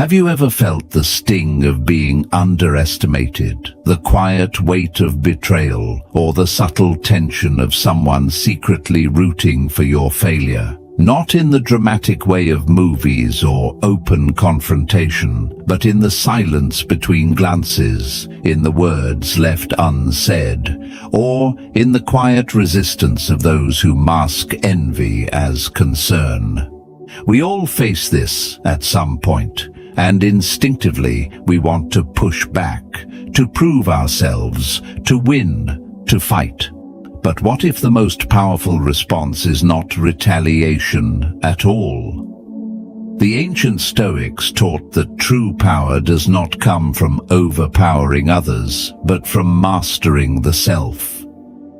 Have you ever felt the sting of being underestimated, the quiet weight of betrayal, or the subtle tension of someone secretly rooting for your failure? Not in the dramatic way of movies or open confrontation, but in the silence between glances, in the words left unsaid, or in the quiet resistance of those who mask envy as concern. We all face this at some point, and instinctively we want to push back, to prove ourselves, to win, to fight. But what if the most powerful response is not retaliation at all? The ancient Stoics taught that true power does not come from overpowering others, but from mastering the self.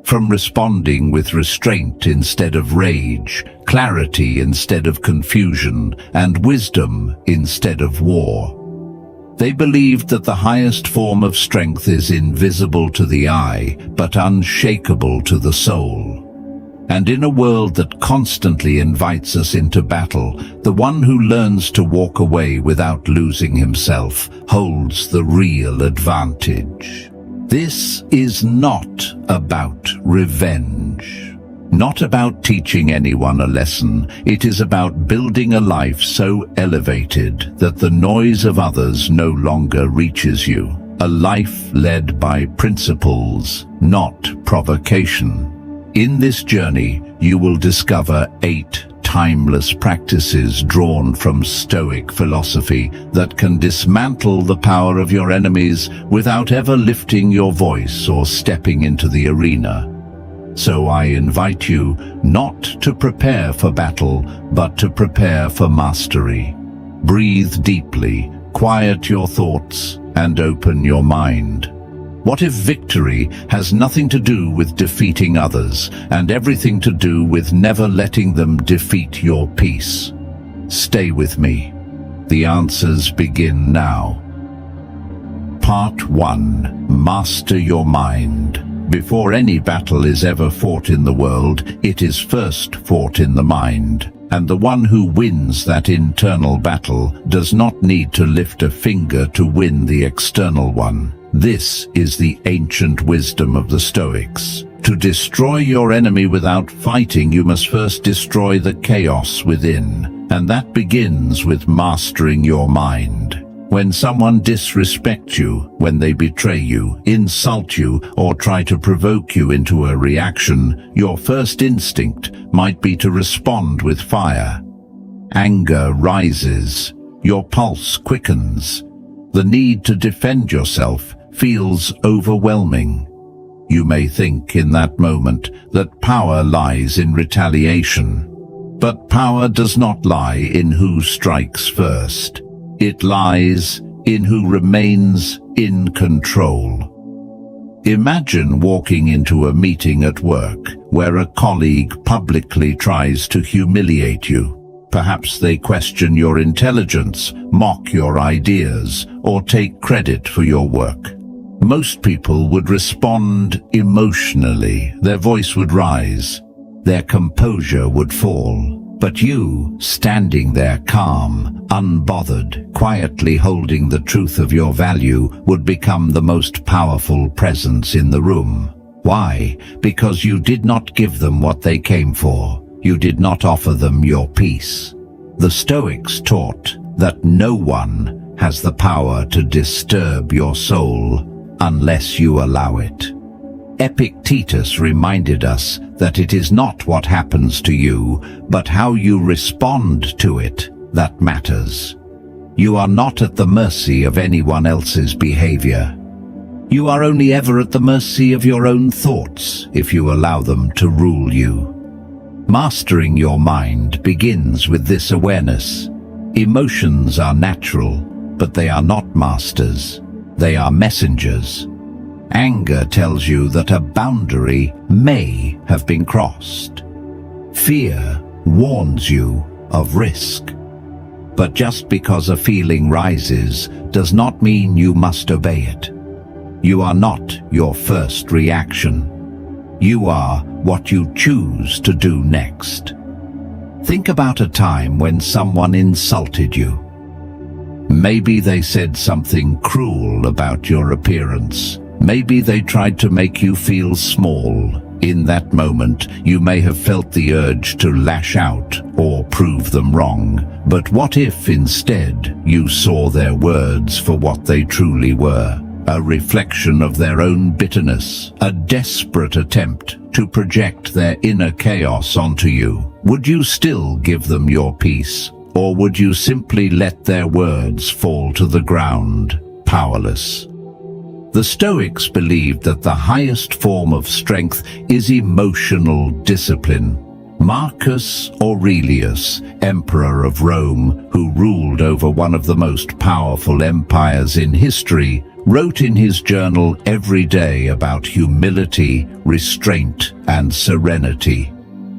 From responding with restraint instead of rage, clarity instead of confusion, and wisdom instead of war. They believed that the highest form of strength is invisible to the eye, but unshakable to the soul. And in a world that constantly invites us into battle, the one who learns to walk away without losing himself holds the real advantage. This is not about revenge, not about teaching anyone a lesson. It is about building a life so elevated that the noise of others no longer reaches you. A life led by principles, not provocation. In this journey, you will discover 8 timeless practices drawn from Stoic philosophy that can dismantle the power of your enemies without ever lifting your voice or stepping into the arena. So I invite you not to prepare for battle, but to prepare for mastery. Breathe deeply, quiet your thoughts, and open your mind. What if victory has nothing to do with defeating others, and everything to do with never letting them defeat your peace? Stay with me. The answers begin now. Part 1. Master your mind. Before any battle is ever fought in the world, it is first fought in the mind. And the one who wins that internal battle does not need to lift a finger to win the external one. This is the ancient wisdom of the Stoics. To destroy your enemy without fighting, you must first destroy the chaos within. And that begins with mastering your mind. When someone disrespects you, when they betray you, insult you, or try to provoke you into a reaction, your first instinct might be to respond with fire. Anger rises. Your pulse quickens. The need to defend yourself feels overwhelming. You may think in that moment that power lies in retaliation. But power does not lie in who strikes first. It lies in who remains in control. Imagine walking into a meeting at work where a colleague publicly tries to humiliate you. Perhaps they question your intelligence, mock your ideas, or take credit for your work. Most people would respond emotionally. Their voice would rise. Their composure would fall. But you, standing there calm, unbothered, quietly holding the truth of your value, would become the most powerful presence in the room. Why? Because you did not give them what they came for. You did not offer them your peace. The Stoics taught that no one has the power to disturb your soul unless you allow it. Epictetus reminded us that it is not what happens to you, but how you respond to it that matters. You are not at the mercy of anyone else's behavior. You are only ever at the mercy of your own thoughts if you allow them to rule you. Mastering your mind begins with this awareness. Emotions are natural, but they are not masters. They are messengers. Anger tells you that a boundary may have been crossed. Fear warns you of risk. But just because a feeling rises does not mean you must obey it. You are not your first reaction. You are what you choose to do next. Think about a time when someone insulted you. Maybe they said something cruel about your appearance. Maybe they tried to make you feel small. In that moment, you may have felt the urge to lash out or prove them wrong. But what if instead you saw their words for what they truly were? A reflection of their own bitterness, a desperate attempt to project their inner chaos onto you. Would you still give them your peace? Or would you simply let their words fall to the ground, powerless? The Stoics believed that the highest form of strength is emotional discipline. Marcus Aurelius, Emperor of Rome, who ruled over one of the most powerful empires in history, wrote in his journal every day about humility, restraint, and serenity.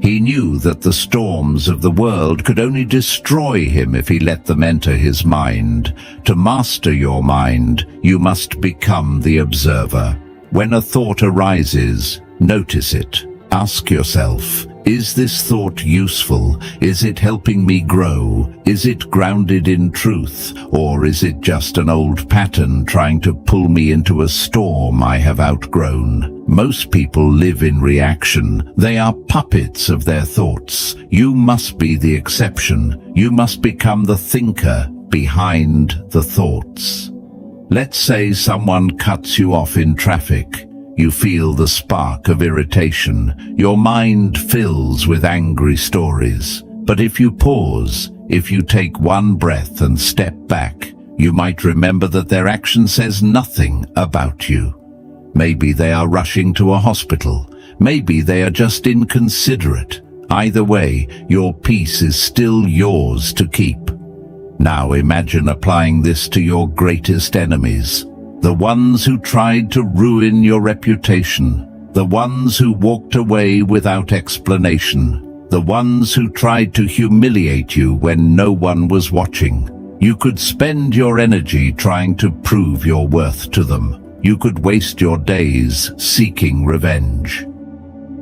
He knew that the storms of the world could only destroy him if he let them enter his mind. To master your mind, you must become the observer. When a thought arises, notice it. Ask yourself, is this thought useful? Is it helping me grow? Is it grounded in truth? Or is it just an old pattern trying to pull me into a storm I have outgrown? Most people live in reaction. They are puppets of their thoughts. You must be the exception. You must become the thinker behind the thoughts. Let's say someone cuts you off in traffic. You feel the spark of irritation. Your mind fills with angry stories. But if you pause, if you take one breath and step back, you might remember that their action says nothing about you. Maybe they are rushing to a hospital. Maybe they are just inconsiderate. Either way, your peace is still yours to keep. Now imagine applying this to your greatest enemies. The ones who tried to ruin your reputation, the ones who walked away without explanation, the ones who tried to humiliate you when no one was watching. You could spend your energy trying to prove your worth to them. You could waste your days seeking revenge.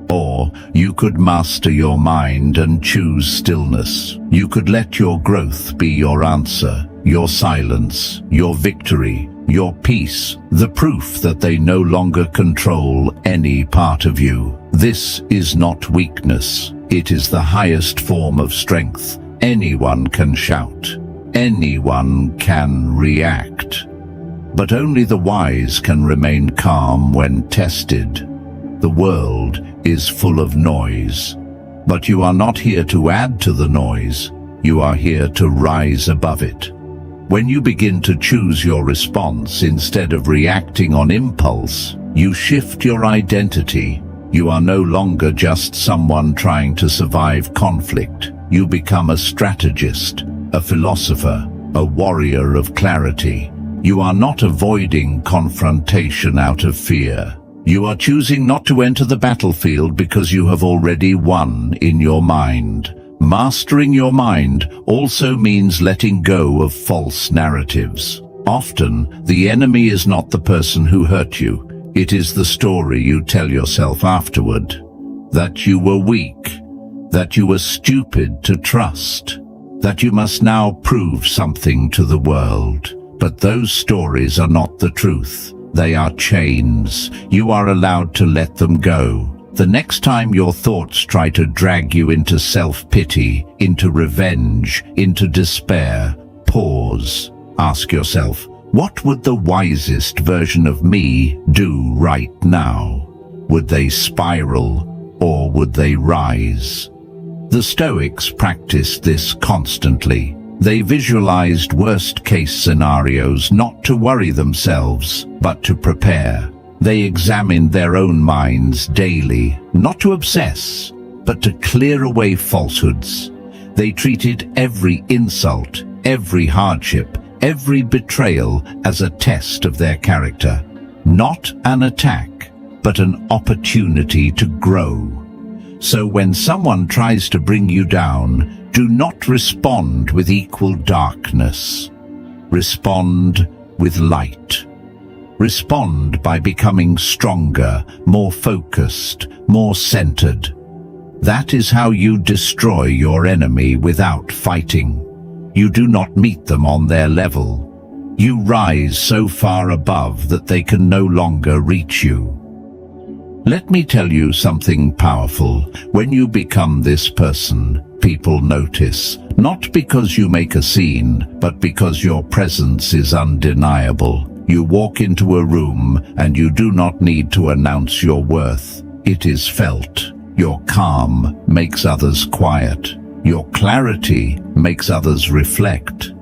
Or you could master your mind and choose stillness. You could let your growth be your answer, your silence, your victory, your peace, the proof that they no longer control any part of you. This is not weakness. It is the highest form of strength. Anyone can shout. Anyone can react. But only the wise can remain calm when tested. The world is full of noise. But you are not here to add to the noise. You are here to rise above it. When you begin to choose your response instead of reacting on impulse, you shift your identity. You are no longer just someone trying to survive conflict. You become a strategist, a philosopher, a warrior of clarity. You are not avoiding confrontation out of fear. You are choosing not to enter the battlefield because you have already won in your mind. Mastering your mind also means letting go of false narratives. Often, the enemy is not the person who hurt you. It is the story you tell yourself afterward. That you were weak, that you were stupid to trust, that you must now prove something to the world. But those stories are not the truth. They are chains. You are allowed to let them go. The next time your thoughts try to drag you into self-pity, into revenge, into despair, pause. Ask yourself, what would the wisest version of me do right now? Would they spiral or would they rise? The Stoics practiced this constantly. They visualized worst-case scenarios not to worry themselves, but to prepare. They examined their own minds daily, not to obsess, but to clear away falsehoods. They treated every insult, every hardship, every betrayal as a test of their character. Not an attack, but an opportunity to grow. So when someone tries to bring you down, do not respond with equal darkness. Respond with light. Respond by becoming stronger, more focused, more centered. That is how you destroy your enemy without fighting. You do not meet them on their level. You rise so far above that they can no longer reach you. Let me tell you something powerful. When you become this person, people notice, not because you make a scene, but because your presence is undeniable. You walk into a room and you do not need to announce your worth. It is felt. Your calm makes others quiet. Your clarity makes others reflect.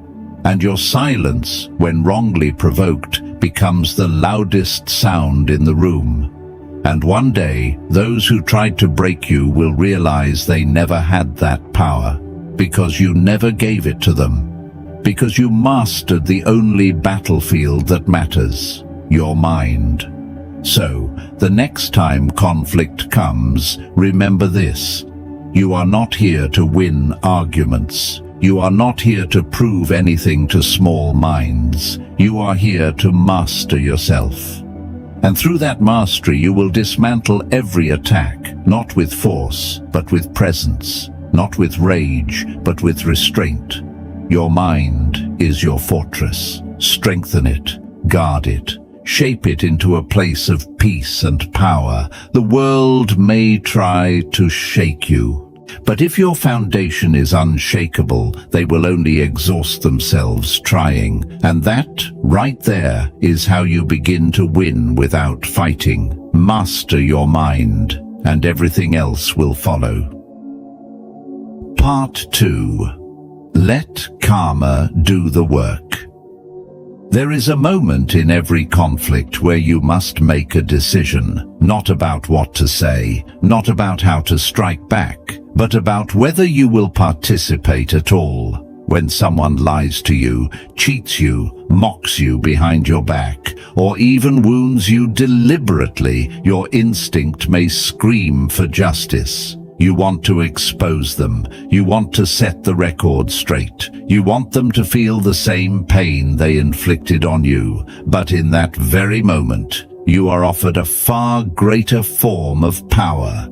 And your silence, when wrongly provoked, becomes the loudest sound in the room. And one day, those who tried to break you will realize they never had that power, because you never gave it to them, because you mastered the only battlefield that matters, your mind. So, the next time conflict comes, remember this: you are not here to win arguments. You are not here to prove anything to small minds. You are here to master yourself. And through that mastery you will dismantle every attack, not with force, but with presence, not with rage, but with restraint. Your mind is your fortress. Strengthen it, guard it, shape it into a place of peace and power. The world may try to shake you, but if your foundation is unshakable, they will only exhaust themselves trying. And that, right there, is how you begin to win without fighting. Master your mind, and everything else will follow. Part 2. Let karma do the work. There is a moment in every conflict where you must make a decision, not about what to say, not about how to strike back, but about whether you will participate at all. When someone lies to you, cheats you, mocks you behind your back, or even wounds you deliberately, your instinct may scream for justice. You want to expose them. You want to set the record straight. You want them to feel the same pain they inflicted on you. But in that very moment, you are offered a far greater form of power.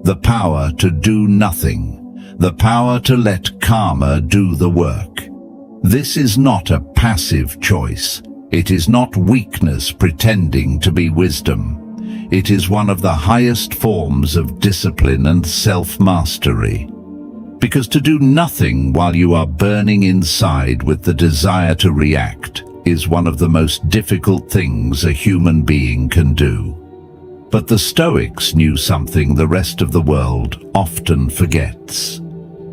The power to do nothing. The power to let karma do the work. This is not a passive choice. It is not weakness pretending to be wisdom. It is one of the highest forms of discipline and self-mastery. Because to do nothing while you are burning inside with the desire to react is one of the most difficult things a human being can do. But the Stoics knew something the rest of the world often forgets.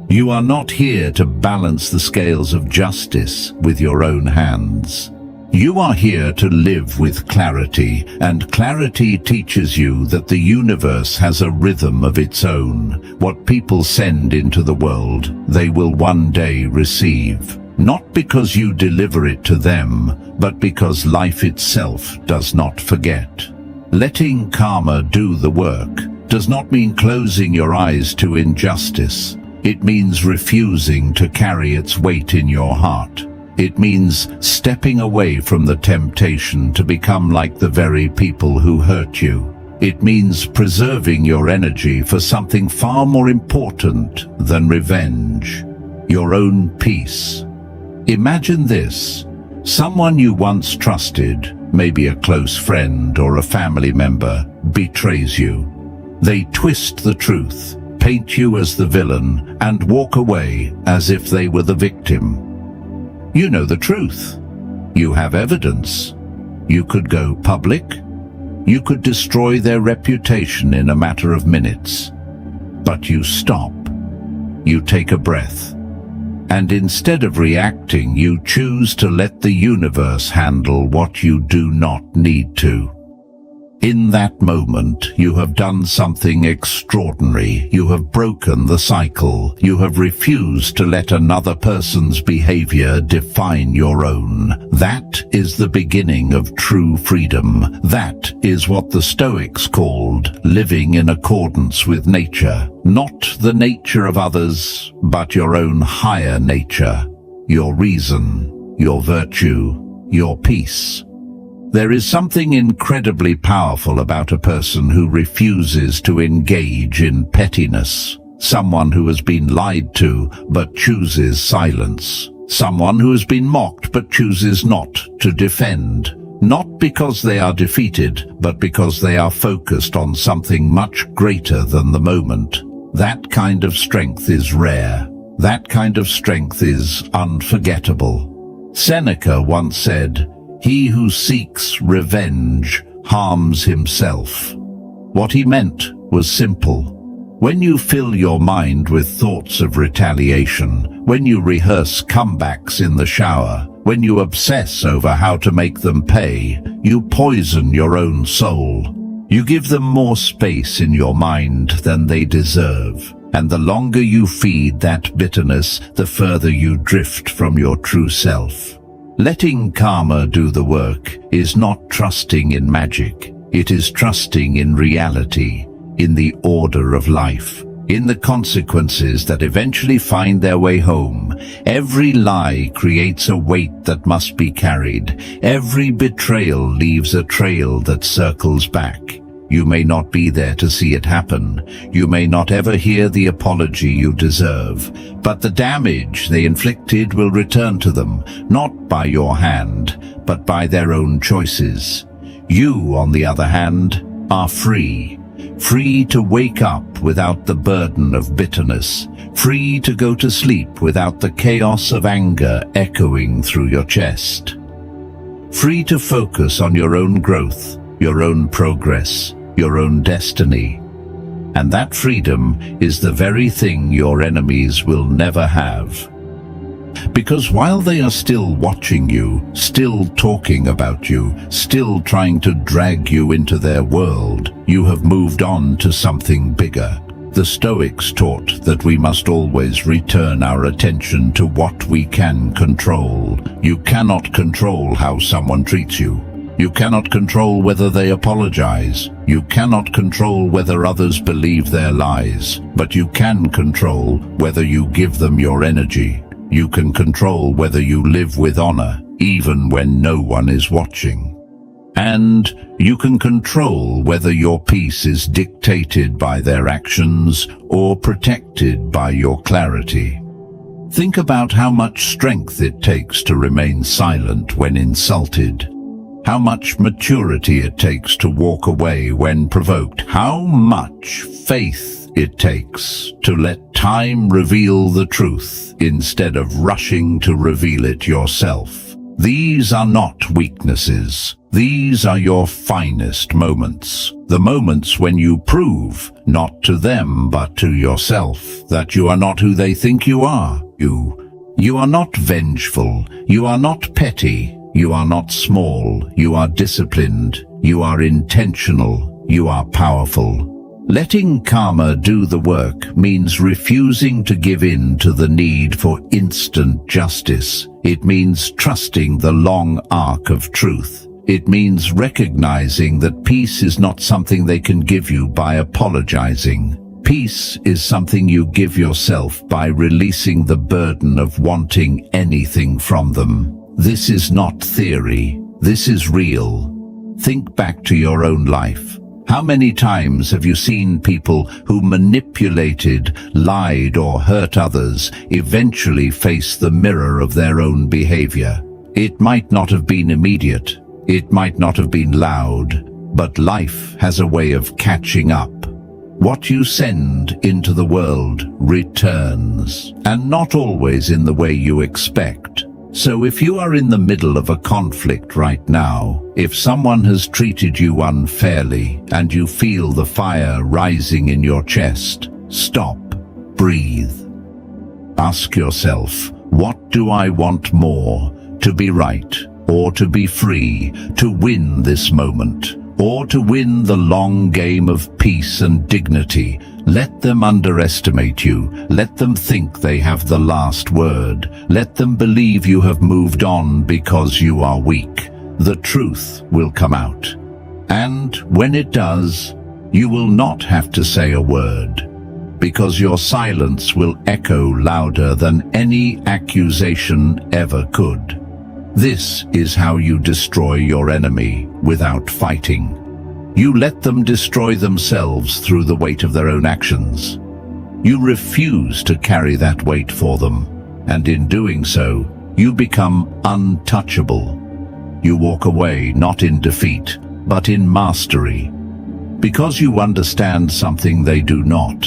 You are not here to balance the scales of justice with your own hands. You are here to live with clarity, and clarity teaches you that the universe has a rhythm of its own. What people send into the world, they will one day receive. Not because you deliver it to them, but because life itself does not forget. Letting karma do the work does not mean closing your eyes to injustice. It means refusing to carry its weight in your heart. It means stepping away from the temptation to become like the very people who hurt you. It means preserving your energy for something far more important than revenge: your own peace. Imagine this: someone you once trusted, maybe a close friend or a family member, betrays you. They twist the truth, paint you as the villain, and walk away as if they were the victim. You know the truth. You have evidence. You could go public. You could destroy their reputation in a matter of minutes. But you stop. You take a breath. And instead of reacting, you choose to let the universe handle what you do not need to. In that moment, you have done something extraordinary. You have broken the cycle. You have refused to let another person's behavior define your own. That is the beginning of true freedom. That is what the Stoics called living in accordance with nature. Not the nature of others, but your own higher nature, your reason, your virtue, your peace. There is something incredibly powerful about a person who refuses to engage in pettiness, someone who has been lied to but chooses silence, Someone who has been mocked but chooses not to defend. Not because they are defeated, but because they are focused on something much greater than the moment. That kind of strength is rare. That kind of strength is unforgettable. Seneca once said, "He who seeks revenge harms himself." What he meant was simple. When you fill your mind with thoughts of retaliation, when you rehearse comebacks in the shower, when you obsess over how to make them pay, you poison your own soul. You give them more space in your mind than they deserve. And the longer you feed that bitterness, the further you drift from your true self. Letting karma do the work is not trusting in magic. It is trusting in reality, in the order of life, in the consequences that eventually find their way home. Every lie creates a weight that must be carried. Every betrayal leaves a trail that circles back. You may not be there to see it happen. You may not ever hear the apology you deserve. But the damage they inflicted will return to them, not by your hand, but by their own choices. You, on the other hand, are free. Free to wake up without the burden of bitterness. Free to go to sleep without the chaos of anger echoing through your chest. Free to focus on your own growth, your own progress, your own destiny. And that freedom is the very thing your enemies will never have. Because while they are still watching you, still talking about you, still trying to drag you into their world, you have moved on to something bigger. The Stoics taught that we must always return our attention to what we can control. You cannot control how someone treats you. You cannot control whether they apologize. You cannot control whether others believe their lies. But you can control whether you give them your energy. You can control whether you live with honor, even when no one is watching. And you can control whether your peace is dictated by their actions or protected by your clarity. Think about how much strength it takes to remain silent when insulted. How much maturity it takes to walk away when provoked. How much faith it takes to let time reveal the truth instead of rushing to reveal it yourself. These are not weaknesses. These are your finest moments. The moments when you prove, not to them but to yourself, that you are not who they think you are. You are not vengeful. You are not petty. You are not small. You are disciplined. You are intentional. You are powerful. Letting karma do the work means refusing to give in to the need for instant justice. It means trusting the long arc of truth. It means recognizing that peace is not something they can give you by apologizing. Peace is something you give yourself by releasing the burden of wanting anything from them. This is not theory. This is real. Think back to your own life. How many times have you seen people who manipulated, lied, or hurt others eventually face the mirror of their own behavior? It might not have been immediate. It might not have been loud, but life has a way of catching up. What you send into the world returns, and not always in the way you expect. So if you are in the middle of a conflict right now, if someone has treated you unfairly and you feel the fire rising in your chest, stop, breathe. Ask yourself, what do I want more? To be right, or to be free, to win this moment, or to win the long game of peace and dignity? Let them underestimate you. Let them think they have the last word. Let them believe you have moved on because you are weak. The truth will come out. And when it does, you will not have to say a word, because your silence will echo louder than any accusation ever could. This is how you destroy your enemy without fighting. You let them destroy themselves through the weight of their own actions. You refuse to carry that weight for them, and in doing so, you become untouchable. You walk away not in defeat, but in mastery, because you understand something they do not,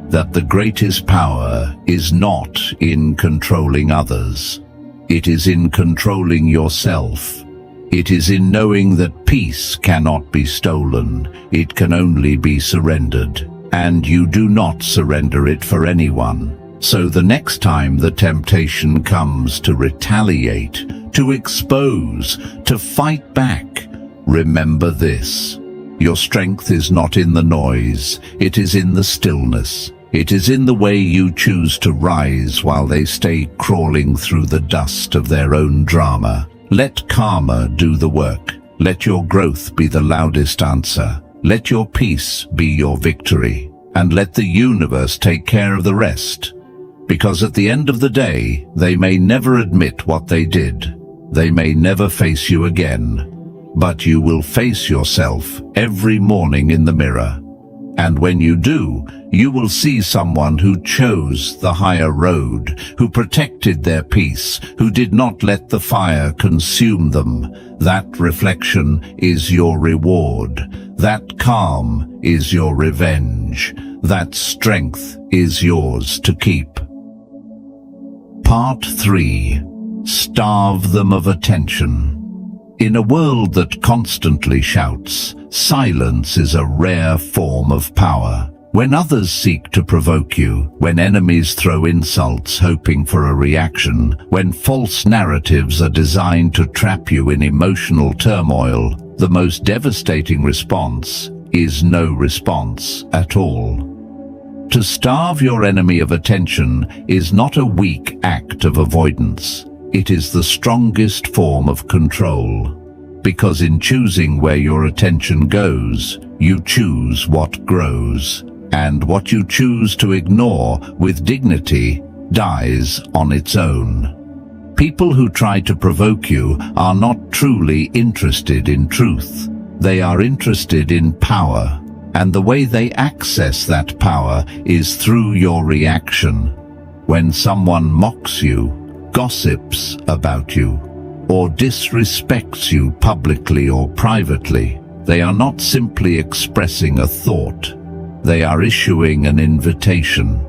that the greatest power is not in controlling others. It is in controlling yourself. It is in knowing that peace cannot be stolen, it can only be surrendered, and you do not surrender it for anyone. So the next time the temptation comes to retaliate, to expose, to fight back, remember this: your strength is not in the noise, it is in the stillness. It is in the way you choose to rise while they stay crawling through the dust of their own drama. Let karma do the work. Let your growth be the loudest answer. Let your peace be your victory. And let the universe take care of the rest. Because at the end of the day, they may never admit what they did. They may never face you again. But you will face yourself every morning in the mirror. And when you do, you will see someone who chose the higher road, who protected their peace, who did not let the fire consume them. That reflection is your reward. That calm is your revenge. That strength is yours to keep. Part 3. Starve them of attention. In a world that constantly shouts, silence is a rare form of power. When others seek to provoke you, when enemies throw insults hoping for a reaction, when false narratives are designed to trap you in emotional turmoil, the most devastating response is no response at all. To starve your enemy of attention is not a weak act of avoidance. It is the strongest form of control. Because in choosing where your attention goes, you choose what grows. And what you choose to ignore with dignity dies on its own. People who try to provoke you are not truly interested in truth. They are interested in power, and the way they access that power is through your reaction. When someone mocks you, gossips about you, or disrespects you publicly or privately, they are not simply expressing a thought. They are issuing an invitation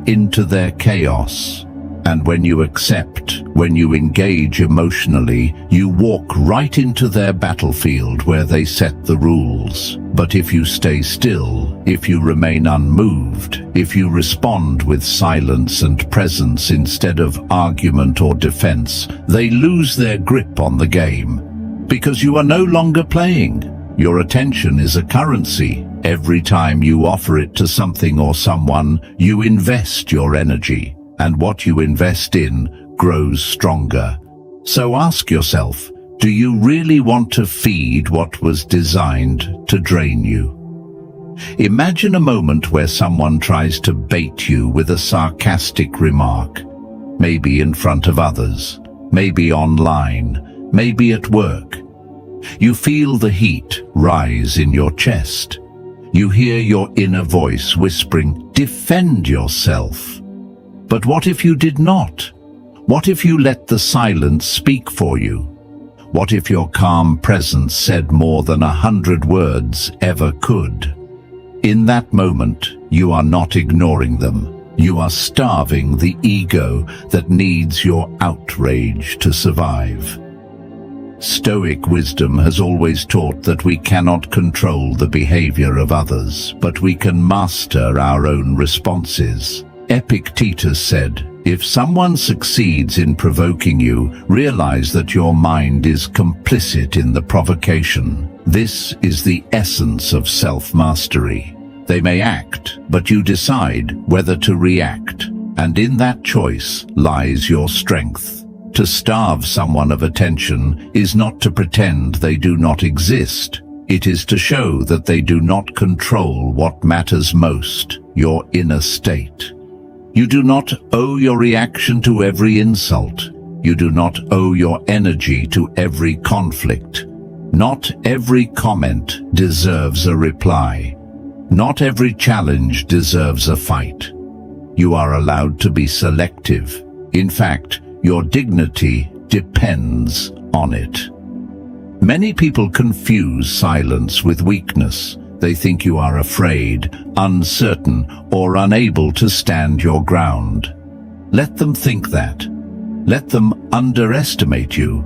into their chaos. And when you accept, when you engage emotionally, you walk right into their battlefield where they set the rules. But if you stay still, if you remain unmoved, if you respond with silence and presence instead of argument or defense, they lose their grip on the game. Because you are no longer playing. Your attention is a currency. Every time you offer it to something or someone, you invest your energy. And what you invest in grows stronger. So ask yourself, do you really want to feed what was designed to drain you? Imagine a moment where someone tries to bait you with a sarcastic remark, maybe in front of others, maybe online, maybe at work. You feel the heat rise in your chest. You hear your inner voice whispering, "Defend yourself." But what if you did not? What if you let the silence speak for you? What if your calm presence said more than 100 words ever could? In that moment, you are not ignoring them. You are starving the ego that needs your outrage to survive. Stoic wisdom has always taught that we cannot control the behavior of others, but we can master our own responses. Epictetus said, "If someone succeeds in provoking you, realize that your mind is complicit in the provocation." This is the essence of self-mastery. They may act, but you decide whether to react, and in that choice lies your strength. To starve someone of attention is not to pretend they do not exist. It is to show that they do not control what matters most, your inner state. You do not owe your reaction to every insult. You do not owe your energy to every conflict. Not every comment deserves a reply. Not every challenge deserves a fight. You are allowed to be selective. In fact, your dignity depends on it. Many people confuse silence with weakness. They think you are afraid, uncertain, or unable to stand your ground. Let them think that. Let them underestimate you.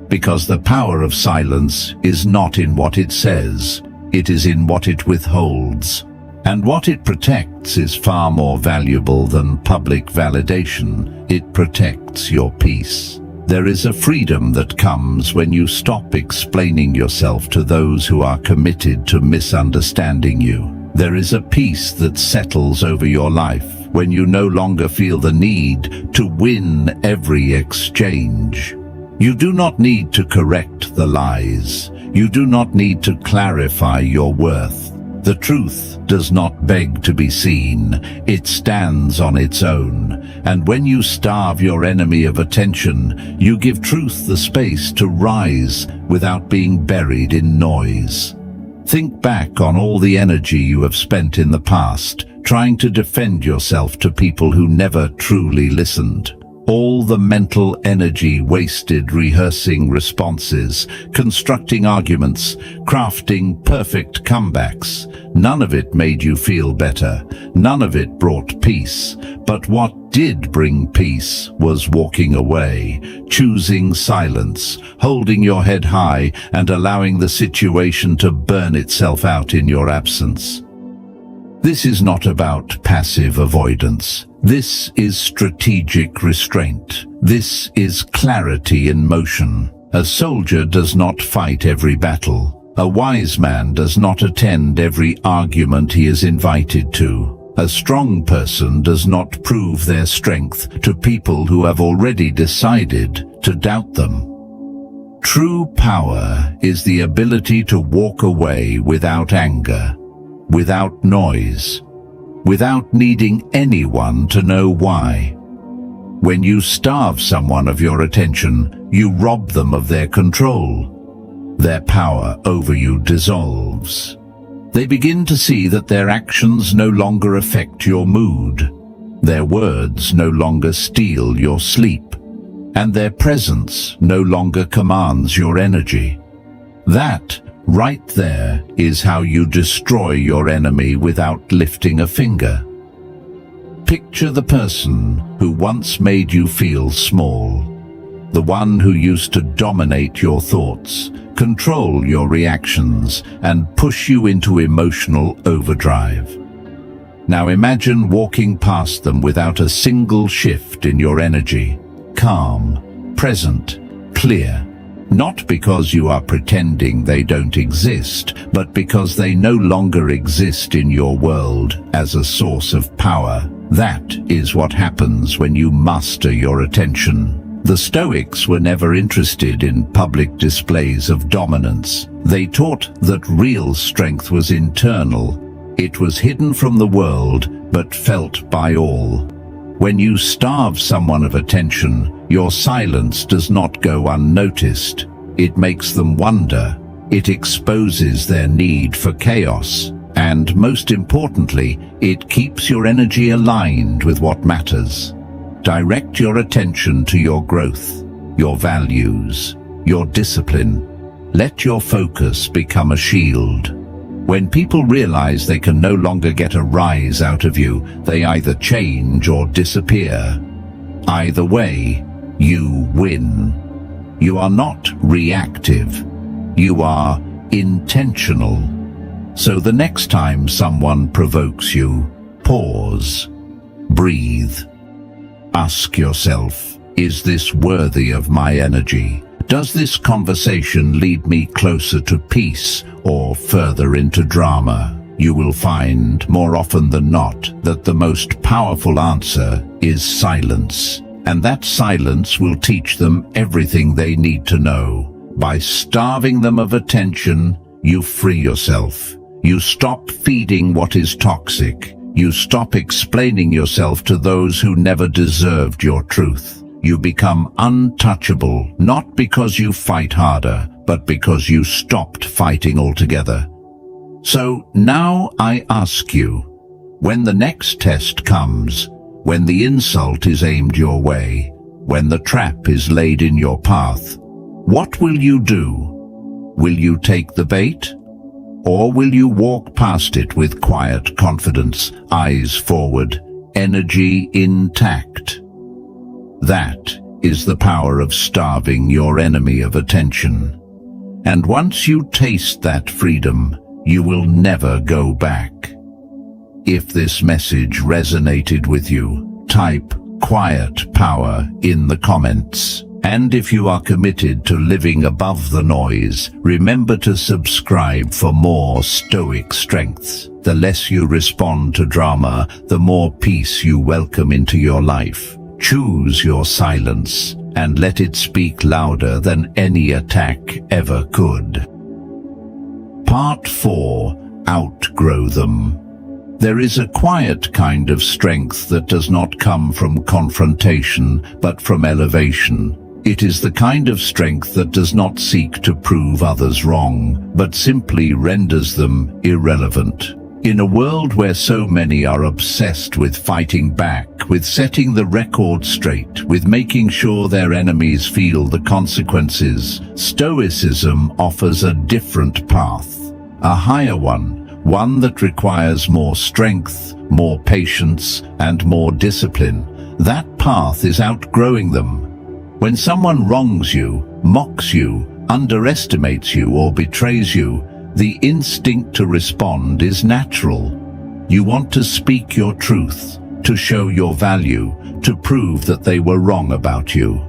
Because the power of silence is not in what it says, it is in what it withholds. And what it protects is far more valuable than public validation. It protects your peace. There is a freedom that comes when you stop explaining yourself to those who are committed to misunderstanding you. There is a peace that settles over your life when you no longer feel the need to win every exchange. You do not need to correct the lies. You do not need to clarify your worth. The truth does not beg to be seen. It stands on its own. And when you starve your enemy of attention, you give truth the space to rise without being buried in noise. Think back on all the energy you have spent in the past, trying to defend yourself to people who never truly listened. All the mental energy wasted rehearsing responses, constructing arguments, crafting perfect comebacks. None of it made you feel better. None of it brought peace. But what did bring peace was walking away, choosing silence, holding your head high, and allowing the situation to burn itself out in your absence. This is not about passive avoidance. This is strategic restraint. This is clarity in motion. A soldier does not fight every battle. A wise man does not attend every argument he is invited to. A strong person does not prove their strength to people who have already decided to doubt them. True power is the ability to walk away without anger, without noise, without needing anyone to know why. When you starve someone of your attention, you rob them of their control. Their power over you dissolves. They begin to see that their actions no longer affect your mood. Their words no longer steal your sleep, and their presence no longer commands your energy. That right there is how you destroy your enemy without lifting a finger. Picture the person who once made you feel small, the one who used to dominate your thoughts, control your reactions, and push you into emotional overdrive. Now imagine walking past them without a single shift in your energy, calm, present, clear. Not because you are pretending they don't exist, but because they no longer exist in your world as a source of power. That is what happens when you master your attention. The Stoics were never interested in public displays of dominance. They taught that real strength was internal. It was hidden from the world, but felt by all. When you starve someone of attention, your silence does not go unnoticed. It makes them wonder. It exposes their need for chaos. And most importantly, it keeps your energy aligned with what matters. Direct your attention to your growth, your values, your discipline. Let your focus become a shield. When people realize they can no longer get a rise out of you, they either change or disappear. Either way, you win. You are not reactive. You are intentional. So the next time someone provokes you, pause, breathe. Ask yourself, is this worthy of my energy? Does this conversation lead me closer to peace or further into drama? You will find, more often than not, that the most powerful answer is silence. And that silence will teach them everything they need to know. By starving them of attention, you free yourself. You stop feeding what is toxic. You stop explaining yourself to those who never deserved your truth. You become untouchable, not because you fight harder, but because you stopped fighting altogether. So now I ask you, when the next test comes, When the insult is aimed your way, when the trap is laid in your path, what will you do? Will you take the bait? Or will you walk past it with quiet confidence, eyes forward, energy intact? That is the power of starving your enemy of attention. And once you taste that freedom, you will never go back. If this message resonated with you, type "quiet power" in the comments. And if you are committed to living above the noise, remember to subscribe for more Stoic strengths. The less you respond to drama, the more peace you welcome into your life. Choose your silence and let it speak louder than any attack ever could. Part 4. Outgrow them. There is a quiet kind of strength that does not come from confrontation, but from elevation. It is the kind of strength that does not seek to prove others wrong, but simply renders them irrelevant. In a world where so many are obsessed with fighting back, with setting the record straight, with making sure their enemies feel the consequences, Stoicism offers a different path, a higher one that requires more strength, more patience, and more discipline. That path is outgrowing them. When someone wrongs you, mocks you, underestimates you, or betrays you, the instinct to respond is natural. You want to speak your truth, to show your value, to prove that they were wrong about you.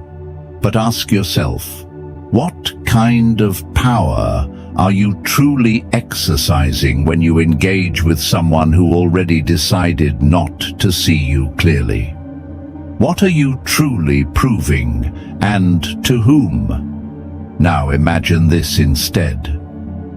But ask yourself, what kind of power are you truly exercising when you engage with someone who already decided not to see you clearly? What are you truly proving, and to whom? Now imagine this instead.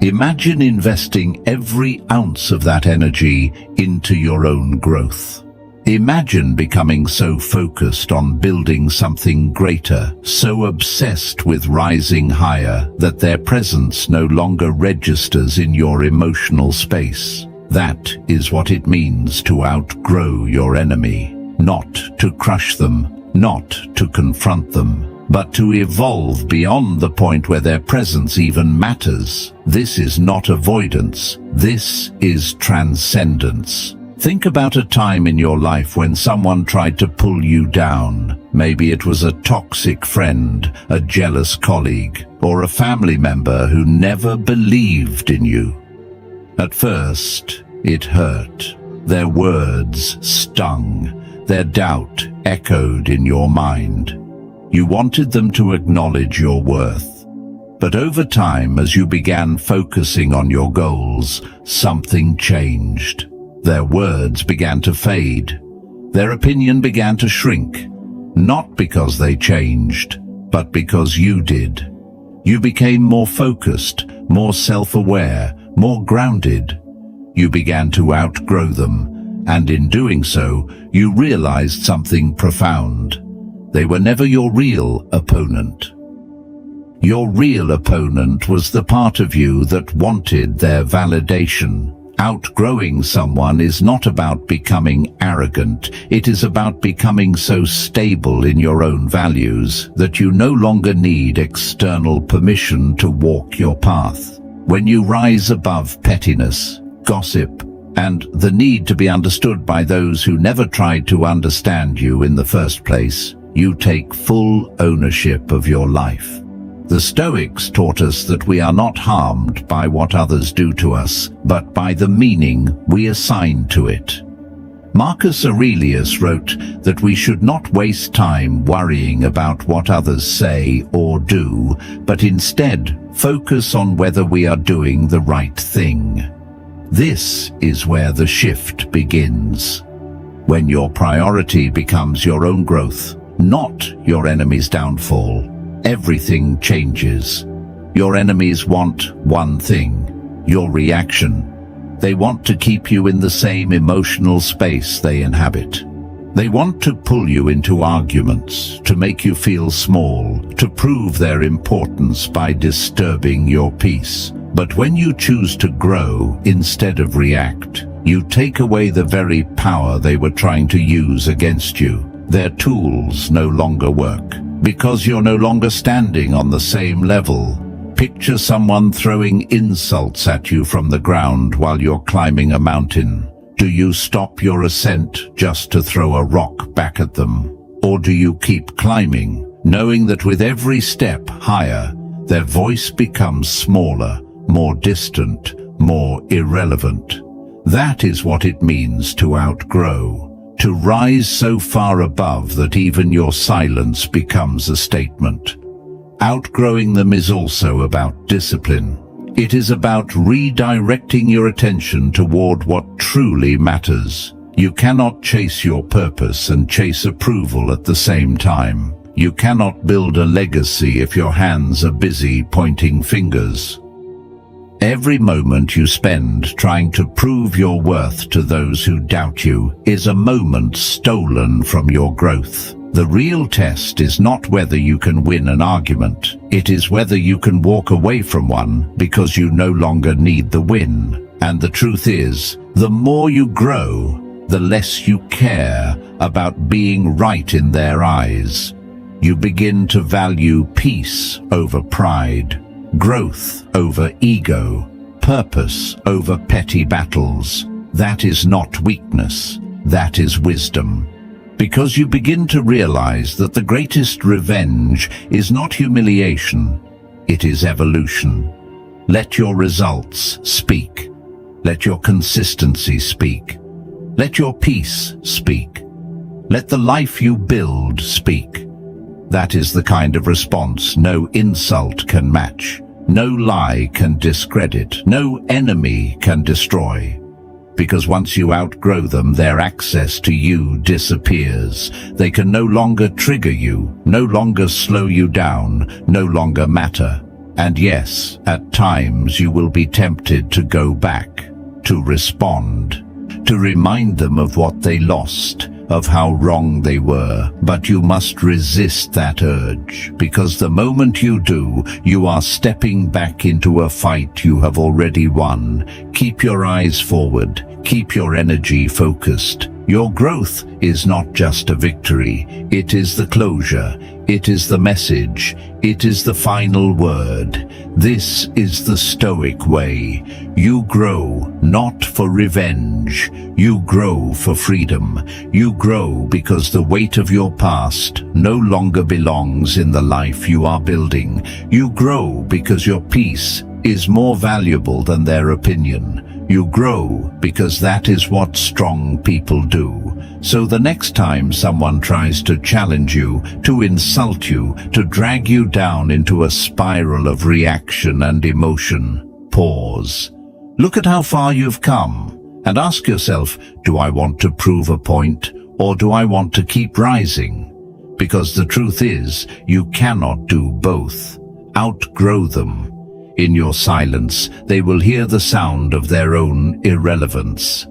Imagine investing every ounce of that energy into your own growth. Imagine becoming so focused on building something greater, so obsessed with rising higher, that their presence no longer registers in your emotional space. That is what it means to outgrow your enemy. Not to crush them, not to confront them, but to evolve beyond the point where their presence even matters. This is not avoidance, this is transcendence. Think about a time in your life when someone tried to pull you down. Maybe it was a toxic friend, a jealous colleague, or a family member who never believed in you. At first, it hurt. Their words stung. Their doubt echoed in your mind. You wanted them to acknowledge your worth. But over time, as you began focusing on your goals, something changed. Their words began to fade. Their opinion began to shrink. Not because they changed, but because you did. You became more focused, more self-aware, more grounded. You began to outgrow them. And in doing so, you realized something profound. They were never your real opponent. Your real opponent was the part of you that wanted their validation. Outgrowing someone is not about becoming arrogant. It is about becoming so stable in your own values that you no longer need external permission to walk your path. When you rise above pettiness, gossip, and the need to be understood by those who never tried to understand you in the first place, you take full ownership of your life. The Stoics taught us that we are not harmed by what others do to us, but by the meaning we assign to it. Marcus Aurelius wrote that we should not waste time worrying about what others say or do, but instead focus on whether we are doing the right thing. This is where the shift begins. When your priority becomes your own growth, not your enemy's downfall, everything changes. Your enemies want one thing, your reaction. They want to keep you in the same emotional space they inhabit. They want to pull you into arguments, to make you feel small, to prove their importance by disturbing your peace. But when you choose to grow instead of react, You take away the very power they were trying to use against you. Their tools no longer work, because you're no longer standing on the same level. Picture someone throwing insults at you from the ground while you're climbing a mountain. Do you stop your ascent just to throw a rock back at them? Or do you keep climbing, knowing that with every step higher, their voice becomes smaller, more distant, more irrelevant? That is what it means to outgrow, to rise so far above that even your silence becomes a statement. Outgrowing them is also about discipline. It is about redirecting your attention toward what truly matters. You cannot chase your purpose and chase approval at the same time. You cannot build a legacy if your hands are busy pointing fingers. Every moment you spend trying to prove your worth to those who doubt you is a moment stolen from your growth. The real test is not whether you can win an argument. It is whether you can walk away from one because you no longer need the win. And the truth is, the more you grow, the less you care about being right in their eyes. You begin to value peace over pride, growth over ego, purpose over petty battles. That is not weakness, that is wisdom. Because you begin to realize that the greatest revenge is not humiliation, it is evolution. Let your results speak. Let your consistency speak. Let your peace speak. Let the life you build speak. That is the kind of response no insult can match, no lie can discredit, no enemy can destroy. Because once you outgrow them, their access to you disappears. They can no longer trigger you, no longer slow you down, no longer matter. And yes, at times you will be tempted to go back, to respond, to remind them of what they lost, of how wrong they were. But you must resist that urge, because the moment you do, you are stepping back into a fight you have already won. Keep your eyes forward. Keep your energy focused. Your growth is not just a victory. It is the closure. It is the message. It is the final word. This is the Stoic way. You grow not for revenge. You grow for freedom. You grow because the weight of your past no longer belongs in the life you are building. You grow because your peace is more valuable than their opinion. You grow because that is what strong people do. So the next time someone tries to challenge you, to insult you, to drag you down into a spiral of reaction and emotion, pause. Look at how far you've come and ask yourself, do I want to prove a point or do I want to keep rising? Because the truth is, you cannot do both. Outgrow them. In your silence, they will hear the sound of their own irrelevance.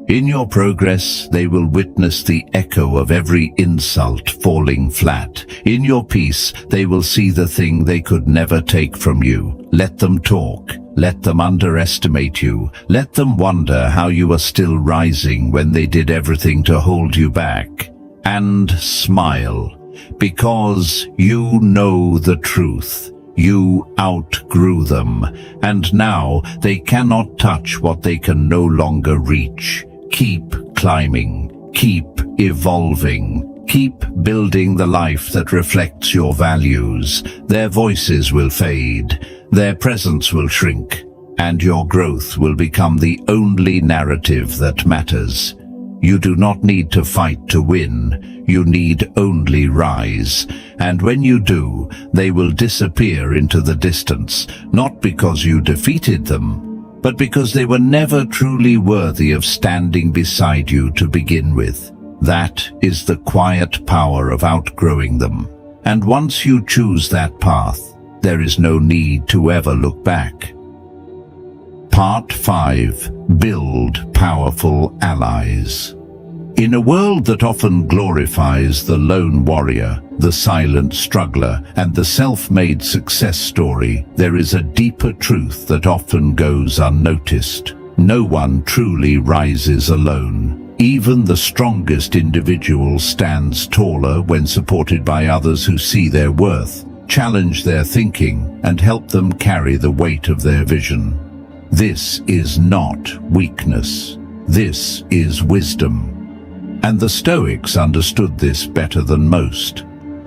In your progress, they will witness the echo of every insult falling flat. In your peace, they will see the thing they could never take from you. Let them talk. Let them underestimate you. Let them wonder how you are still rising when they did everything to hold you back. And smile, because you know the truth. You outgrew them, and now they cannot touch what they can no longer reach. Keep climbing, keep evolving, keep building the life that reflects your values. Their voices will fade, their presence will shrink, and your growth will become the only narrative that matters. You do not need to fight to win. You need only rise. And when you do, they will disappear into the distance, not because you defeated them, but because they were never truly worthy of standing beside you to begin with. That is the quiet power of outgrowing them. And once you choose that path, there is no need to ever look back. Part 5. Build powerful allies. In a world that often glorifies the lone warrior, the silent struggler, and the self-made success story, there is a deeper truth that often goes unnoticed. No one truly rises alone. Even the strongest individual stands taller when supported by others who see their worth, challenge their thinking, and help them carry the weight of their vision. This is not weakness. This is wisdom. And the Stoics understood this better than most.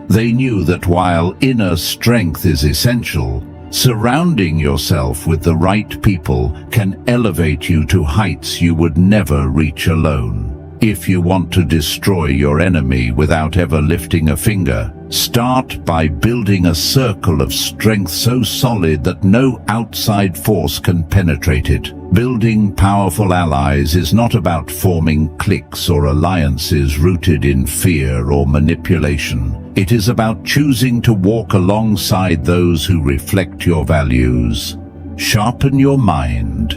They knew that while inner strength is essential, surrounding yourself with the right people can elevate you to heights you would never reach alone. If you want to destroy your enemy without ever lifting a finger, start by building a circle of strength so solid that no outside force can penetrate it. Building powerful allies is not about forming cliques or alliances rooted in fear or manipulation. It is about choosing to walk alongside those who reflect your values, sharpen your mind,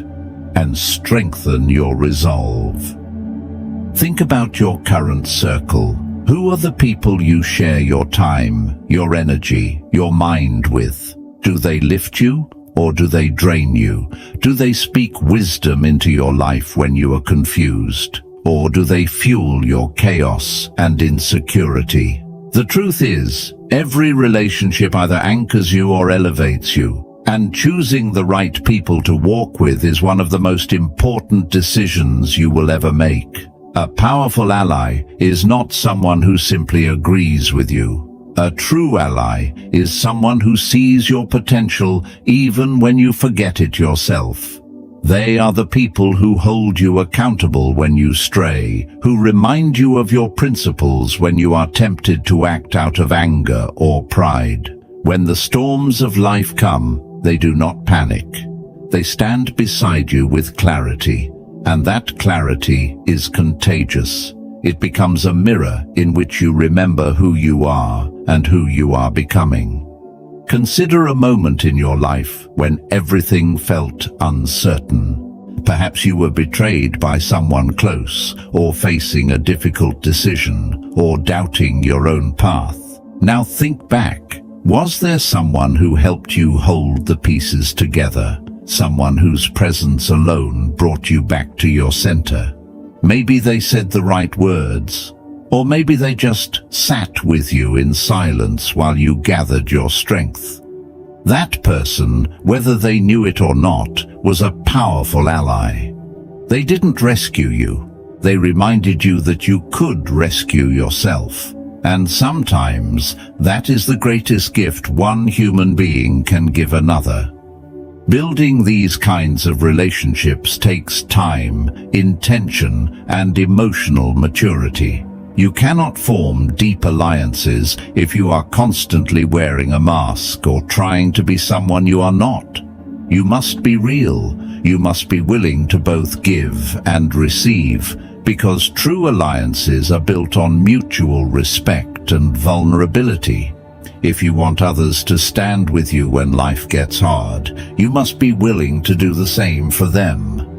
and strengthen your resolve. Think about your current circle. Who are the people you share your time, your energy, your mind with? Do they lift you, or do they drain you? Do they speak wisdom into your life when you are confused, or do they fuel your chaos and insecurity? The truth is, every relationship either anchors you or elevates you, and choosing the right people to walk with is one of the most important decisions you will ever make. A powerful ally is not someone who simply agrees with you. A true ally is someone who sees your potential even when you forget it yourself. They are the people who hold you accountable when you stray, who remind you of your principles when you are tempted to act out of anger or pride. When the storms of life come, they do not panic. They stand beside you with clarity. And that clarity is contagious. It becomes a mirror in which you remember who you are and who you are becoming. Consider a moment in your life when everything felt uncertain. Perhaps you were betrayed by someone close, or facing a difficult decision, or doubting your own path. Now think back. Was there someone who helped you hold the pieces together? Someone whose presence alone brought you back to your center? Maybe they said the right words, or maybe they just sat with you in silence while you gathered your strength. That person, whether they knew it or not, was a powerful ally. They didn't rescue you. They reminded you that you could rescue yourself. And sometimes that is the greatest gift one human being can give another. Building these kinds of relationships takes time, intention, and emotional maturity. You cannot form deep alliances if you are constantly wearing a mask or trying to be someone you are not. You must be real. You must be willing to both give and receive, because true alliances are built on mutual respect and vulnerability. If you want others to stand with you when life gets hard, you must be willing to do the same for them.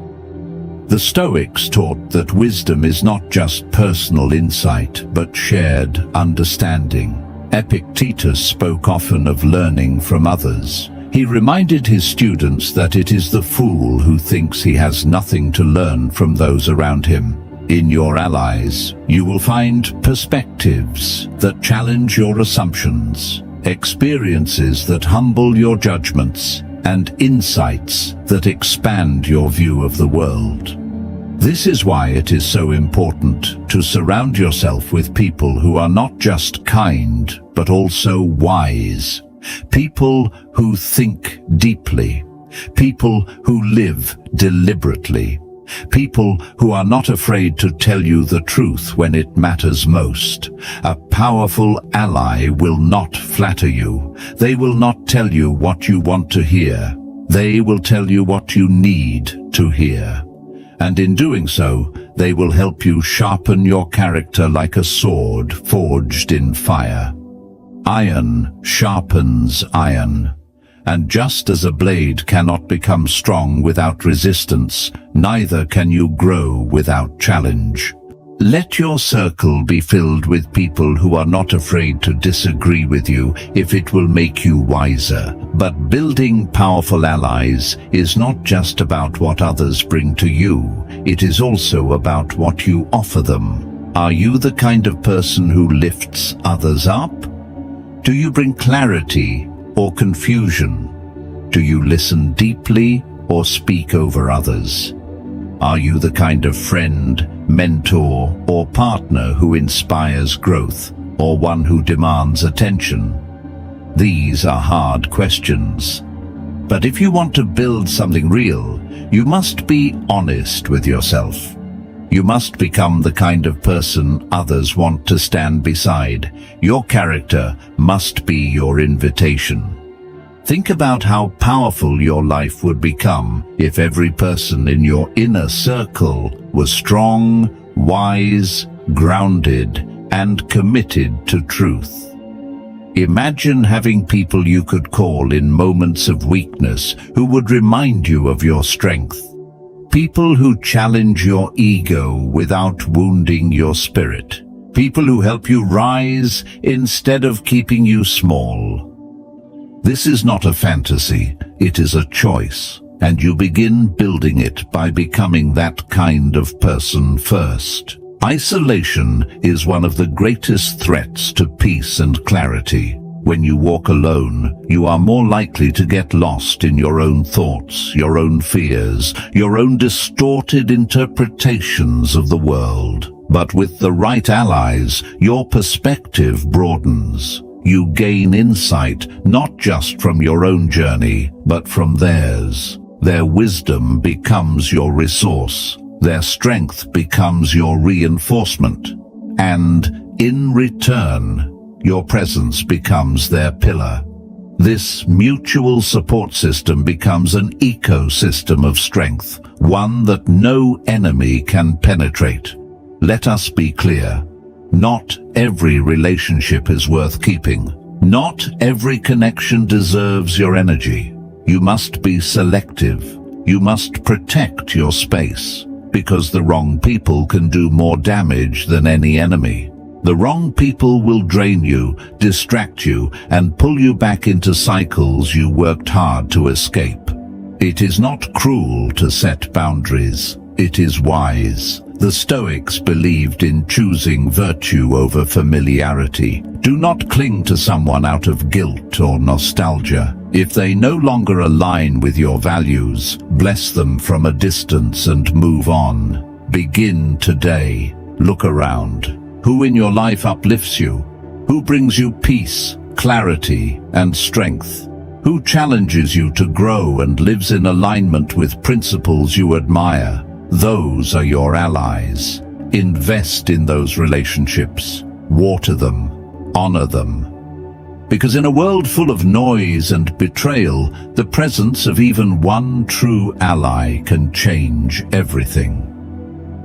The Stoics taught that wisdom is not just personal insight, but shared understanding. Epictetus spoke often of learning from others. He reminded his students that it is the fool who thinks he has nothing to learn from those around him. In your allies, you will find perspectives that challenge your assumptions, experiences that humble your judgments, and insights that expand your view of the world. This is why it is so important to surround yourself with people who are not just kind, but also wise. People who think deeply. People who live deliberately. People who are not afraid to tell you the truth when it matters most. A powerful ally will not flatter you. They will not tell you what you want to hear. They will tell you what you need to hear. And in doing so, they will help you sharpen your character like a sword forged in fire. Iron sharpens iron. And just as a blade cannot become strong without resistance, neither can you grow without challenge. Let your circle be filled with people who are not afraid to disagree with you if it will make you wiser. But building powerful allies is not just about what others bring to you, it is also about what you offer them. Are you the kind of person who lifts others up? Do you bring clarity or confusion? Do you listen deeply or speak over others? Are you the kind of friend, mentor, or partner who inspires growth, or one who demands attention? These are hard questions. But if you want to build something real, you must be honest with yourself. You must become the kind of person others want to stand beside. Your character must be your invitation. Think about how powerful your life would become if every person in your inner circle was strong, wise, grounded, and committed to truth. Imagine having people you could call in moments of weakness who would remind you of your strength. People who challenge your ego without wounding your spirit. People who help you rise instead of keeping you small. This is not a fantasy, it is a choice, and you begin building it by becoming that kind of person first. Isolation is one of the greatest threats to peace and clarity. When you walk alone, you are more likely to get lost in your own thoughts, your own fears, your own distorted interpretations of the world. But with the right allies, your perspective broadens. You gain insight not just from your own journey, but from theirs. Their wisdom becomes your resource. Their strength becomes your reinforcement. And in return, your presence becomes their pillar. This mutual support system becomes an ecosystem of strength, one that no enemy can penetrate. Let us be clear. Not every relationship is worth keeping. Not every connection deserves your energy. You must be selective. You must protect your space, because the wrong people can do more damage than any enemy. The wrong people will drain you, distract you, and pull you back into cycles you worked hard to escape. It is not cruel to set boundaries. It is wise. The Stoics believed in choosing virtue over familiarity. Do not cling to someone out of guilt or nostalgia. If they no longer align with your values, bless them from a distance and move on. Begin today. Look around. Who in your life uplifts you? Who brings you peace, clarity, and strength? Who challenges you to grow and lives in alignment with principles you admire? Those are your allies. Invest in those relationships. Water them. Honor them. Because in a world full of noise and betrayal, the presence of even one true ally can change everything.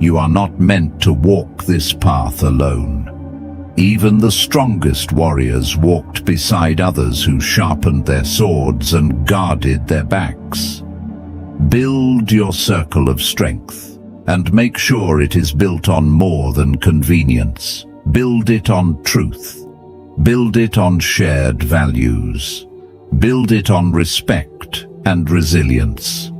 You are not meant to walk this path alone. Even the strongest warriors walked beside others who sharpened their swords and guarded their backs. Build your circle of strength, and make sure it is built on more than convenience. Build it on truth. Build it on shared values. Build it on respect and resilience.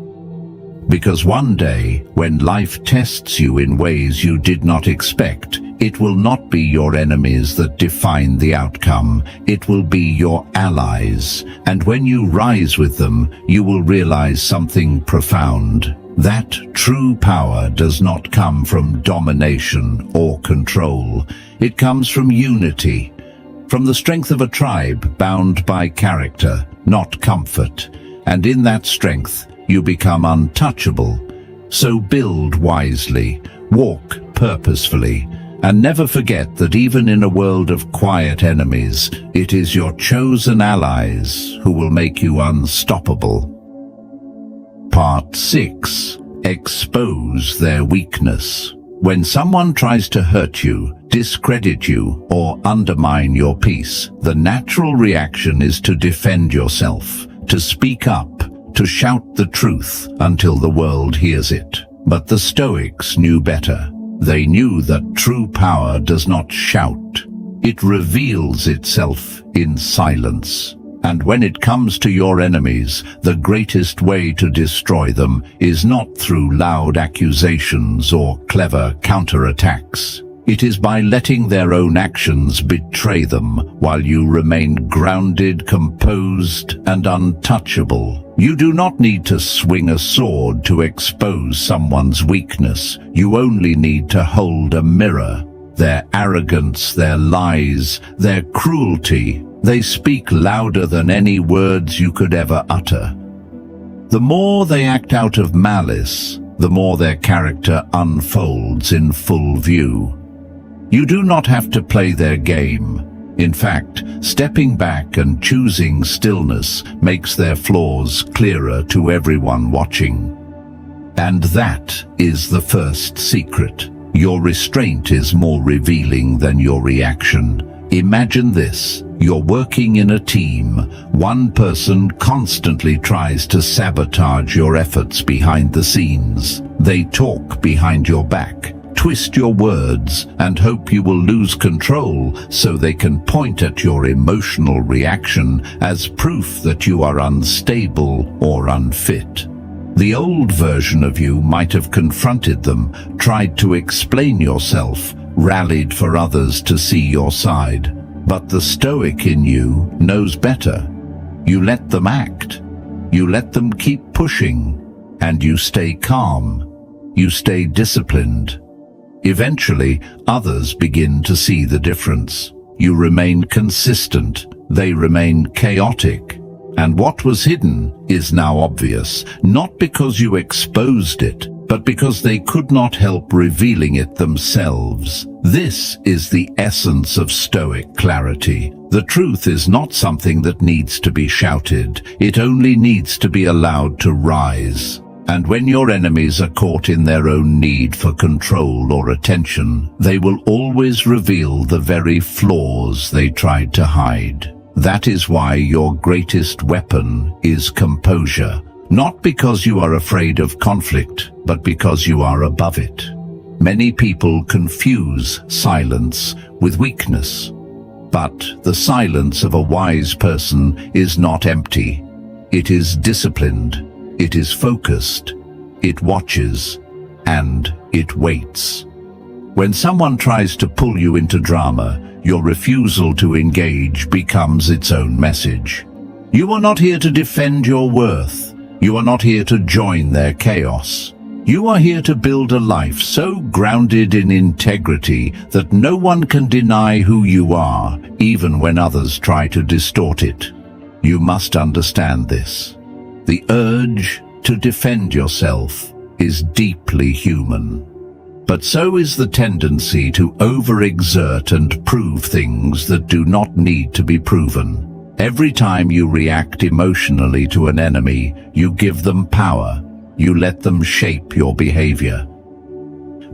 Because one day, when life tests you in ways you did not expect, it will not be your enemies that define the outcome. It will be your allies. And when you rise with them, you will realize something profound. That true power does not come from domination or control. It comes from unity, from the strength of a tribe bound by character, not comfort. And in that strength, you become untouchable. So build wisely, walk purposefully, and never forget that even in a world of quiet enemies, it is your chosen allies who will make you unstoppable. Part 6. Expose their weakness. When someone tries to hurt you, discredit you, or undermine your peace, the natural reaction is to defend yourself, to speak up, to shout the truth until the world hears it. But the Stoics knew better. They knew that true power does not shout. It reveals itself in silence. And when it comes to your enemies, the greatest way to destroy them is not through loud accusations or clever counterattacks. It is by letting their own actions betray them while you remain grounded, composed, and untouchable. You do not need to swing a sword to expose someone's weakness. You only need to hold a mirror. Their arrogance, their lies, their cruelty, they speak louder than any words you could ever utter. The more they act out of malice, the more their character unfolds in full view. You do not have to play their game. In fact, stepping back and choosing stillness makes their flaws clearer to everyone watching. And that is the first secret. Your restraint is more revealing than your reaction. Imagine this. You're working in a team. One person constantly tries to sabotage your efforts behind the scenes. They talk behind your back, twist your words, and hope you will lose control so they can point at your emotional reaction as proof that you are unstable or unfit. The old version of you might have confronted them, tried to explain yourself, rallied for others to see your side. But the Stoic in you knows better. You let them act. You let them keep pushing. And you stay calm. You stay disciplined. Eventually, others begin to see the difference. You remain consistent. They remain chaotic. And what was hidden is now obvious, not because you exposed it, but because they could not help revealing it themselves. This is the essence of Stoic clarity. The truth is not something that needs to be shouted. It only needs to be allowed to rise. And when your enemies are caught in their own need for control or attention, they will always reveal the very flaws they tried to hide. That is why your greatest weapon is composure. Not because you are afraid of conflict, but because you are above it. Many people confuse silence with weakness. But the silence of a wise person is not empty. It is disciplined. It is focused. It watches. And it waits. When someone tries to pull you into drama, your refusal to engage becomes its own message. You are not here to defend your worth. You are not here to join their chaos. You are here to build a life so grounded in integrity that no one can deny who you are, even when others try to distort it. You must understand this. The urge to defend yourself is deeply human. But so is the tendency to overexert and prove things that do not need to be proven. Every time you react emotionally to an enemy, you give them power. You let them shape your behavior.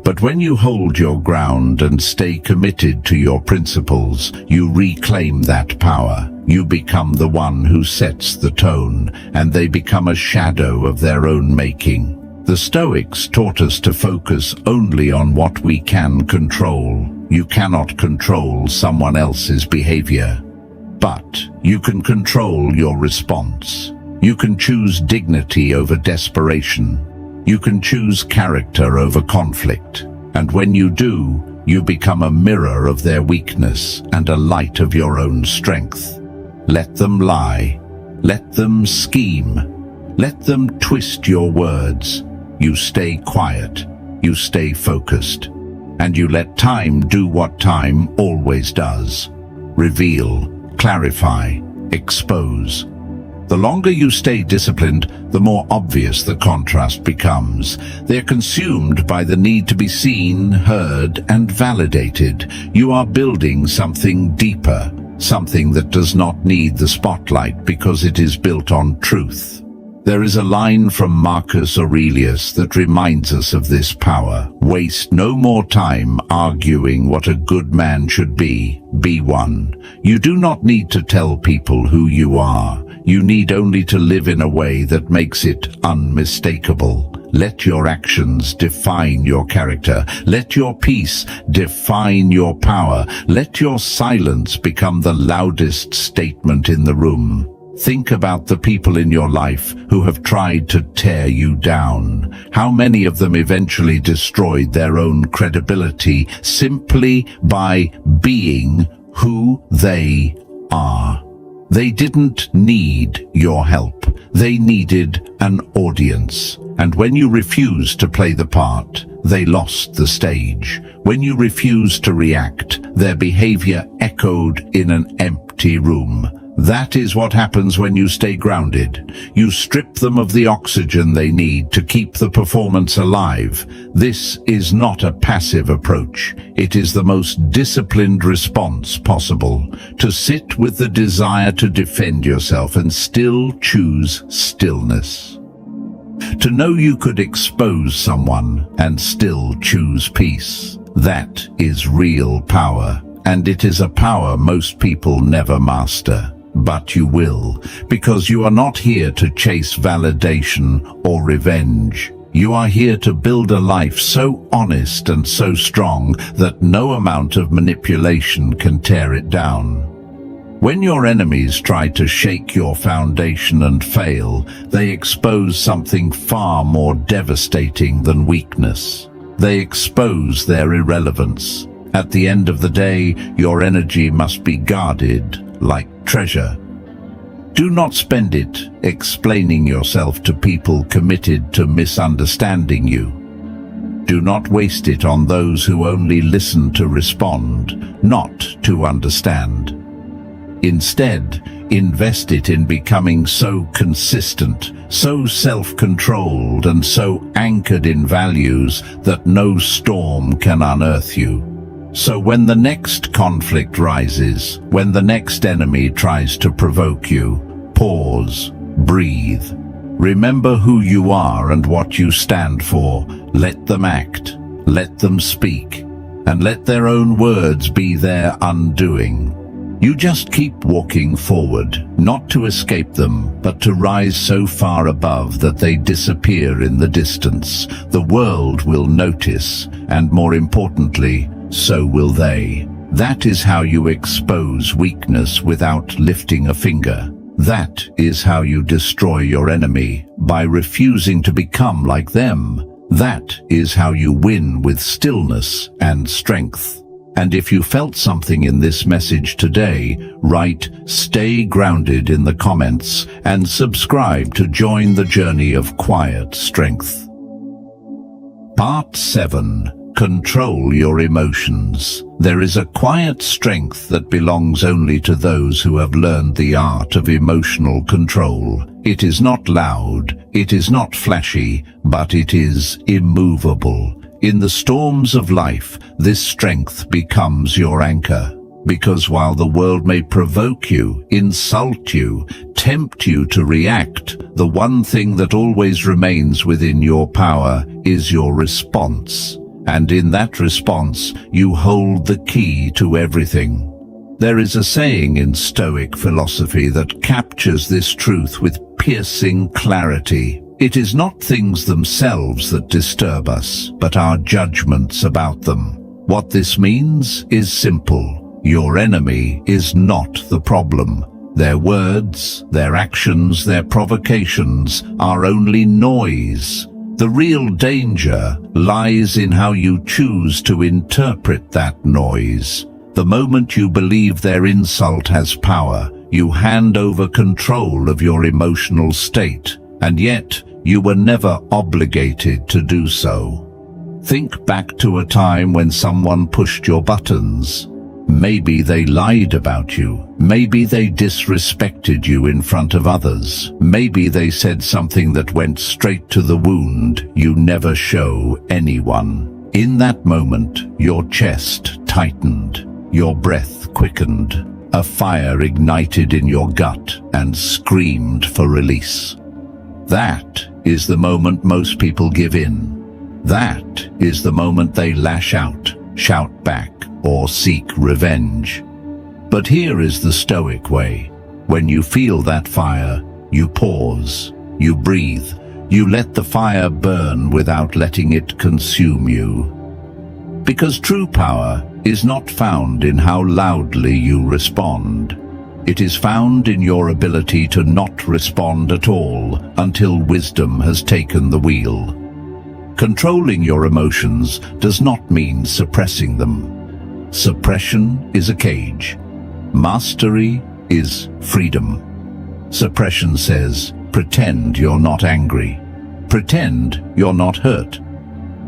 But when you hold your ground and stay committed to your principles, you reclaim that power. You become the one who sets the tone, and they become a shadow of their own making. The Stoics taught us to focus only on what we can control. You cannot control someone else's behavior, but you can control your response. You can choose dignity over desperation. You can choose character over conflict. And when you do, you become a mirror of their weakness and a light of your own strength. Let them lie. Let them scheme. Let them twist your words. You stay quiet. You stay focused. And you let time do what time always does. Reveal, clarify, expose. The longer you stay disciplined, the more obvious the contrast becomes. They're consumed by the need to be seen, heard, and validated. You are building something deeper, something that does not need the spotlight because it is built on truth. There is a line from Marcus Aurelius that reminds us of this power. Waste no more time arguing what a good man should be. Be one. You do not need to tell people who you are. You need only to live in a way that makes it unmistakable. Let your actions define your character. Let your peace define your power. Let your silence become the loudest statement in the room. Think about the people in your life who have tried to tear you down. How many of them eventually destroyed their own credibility simply by being who they are? They didn't need your help. They needed an audience. And when you refused to play the part, they lost the stage. When you refused to react, their behavior echoed in an empty room. That is what happens when you stay grounded. You strip them of the oxygen they need to keep the performance alive. This is not a passive approach. It is the most disciplined response possible. To sit with the desire to defend yourself and still choose stillness. To know you could expose someone and still choose peace. That is real power, and it is a power most people never master. But you will, because you are not here to chase validation or revenge. You are here to build a life so honest and so strong that no amount of manipulation can tear it down. When your enemies try to shake your foundation and fail, they expose something far more devastating than weakness. They expose their irrelevance. At the end of the day, your energy must be guarded like treasure. Do not spend it explaining yourself to people committed to misunderstanding you. Do not waste it on those who only listen to respond, not to understand. Instead, invest it in becoming so consistent, so self-controlled, and so anchored in values that no storm can unearth you. So when the next conflict rises, when the next enemy tries to provoke you, pause, breathe. Remember who you are and what you stand for. Let them act, let them speak, and let their own words be their undoing. You just keep walking forward, not to escape them, but to rise so far above that they disappear in the distance. The world will notice, and more importantly, so will they. That is how you expose weakness without lifting a finger. That is how you destroy your enemy, by refusing to become like them. That is how you win with stillness and strength. And if you felt something in this message today, write "Stay Grounded" in the comments and subscribe to join the journey of quiet strength. Part 7. Control your emotions. There is a quiet strength that belongs only to those who have learned the art of emotional control. It is not loud, it is not flashy, but it is immovable. In the storms of life, this strength becomes your anchor. Because while the world may provoke you, insult you, tempt you to react, the one thing that always remains within your power is your response. And in that response, you hold the key to everything. There is a saying in Stoic philosophy that captures this truth with piercing clarity. It is not things themselves that disturb us, but our judgments about them. What this means is simple. Your enemy is not the problem. Their words, their actions, their provocations are only noise. The real danger lies in how you choose to interpret that noise. The moment you believe their insult has power, you hand over control of your emotional state, and yet you were never obligated to do so. Think back to a time when someone pushed your buttons. Maybe they lied about you. Maybe they disrespected you in front of others. Maybe they said something that went straight to the wound you never show anyone. In that moment, your chest tightened, your breath quickened, a fire ignited in your gut and screamed for release. That is the moment most people give in. That is the moment they lash out, shout back, or seek revenge. But here is the Stoic way. When you feel that fire, you pause, you breathe, you let the fire burn without letting it consume you. Because true power is not found in how loudly you respond. It is found in your ability to not respond at all until wisdom has taken the wheel. Controlling your emotions does not mean suppressing them. Suppression is a cage. Mastery is freedom. Suppression says, pretend you're not angry. Pretend you're not hurt.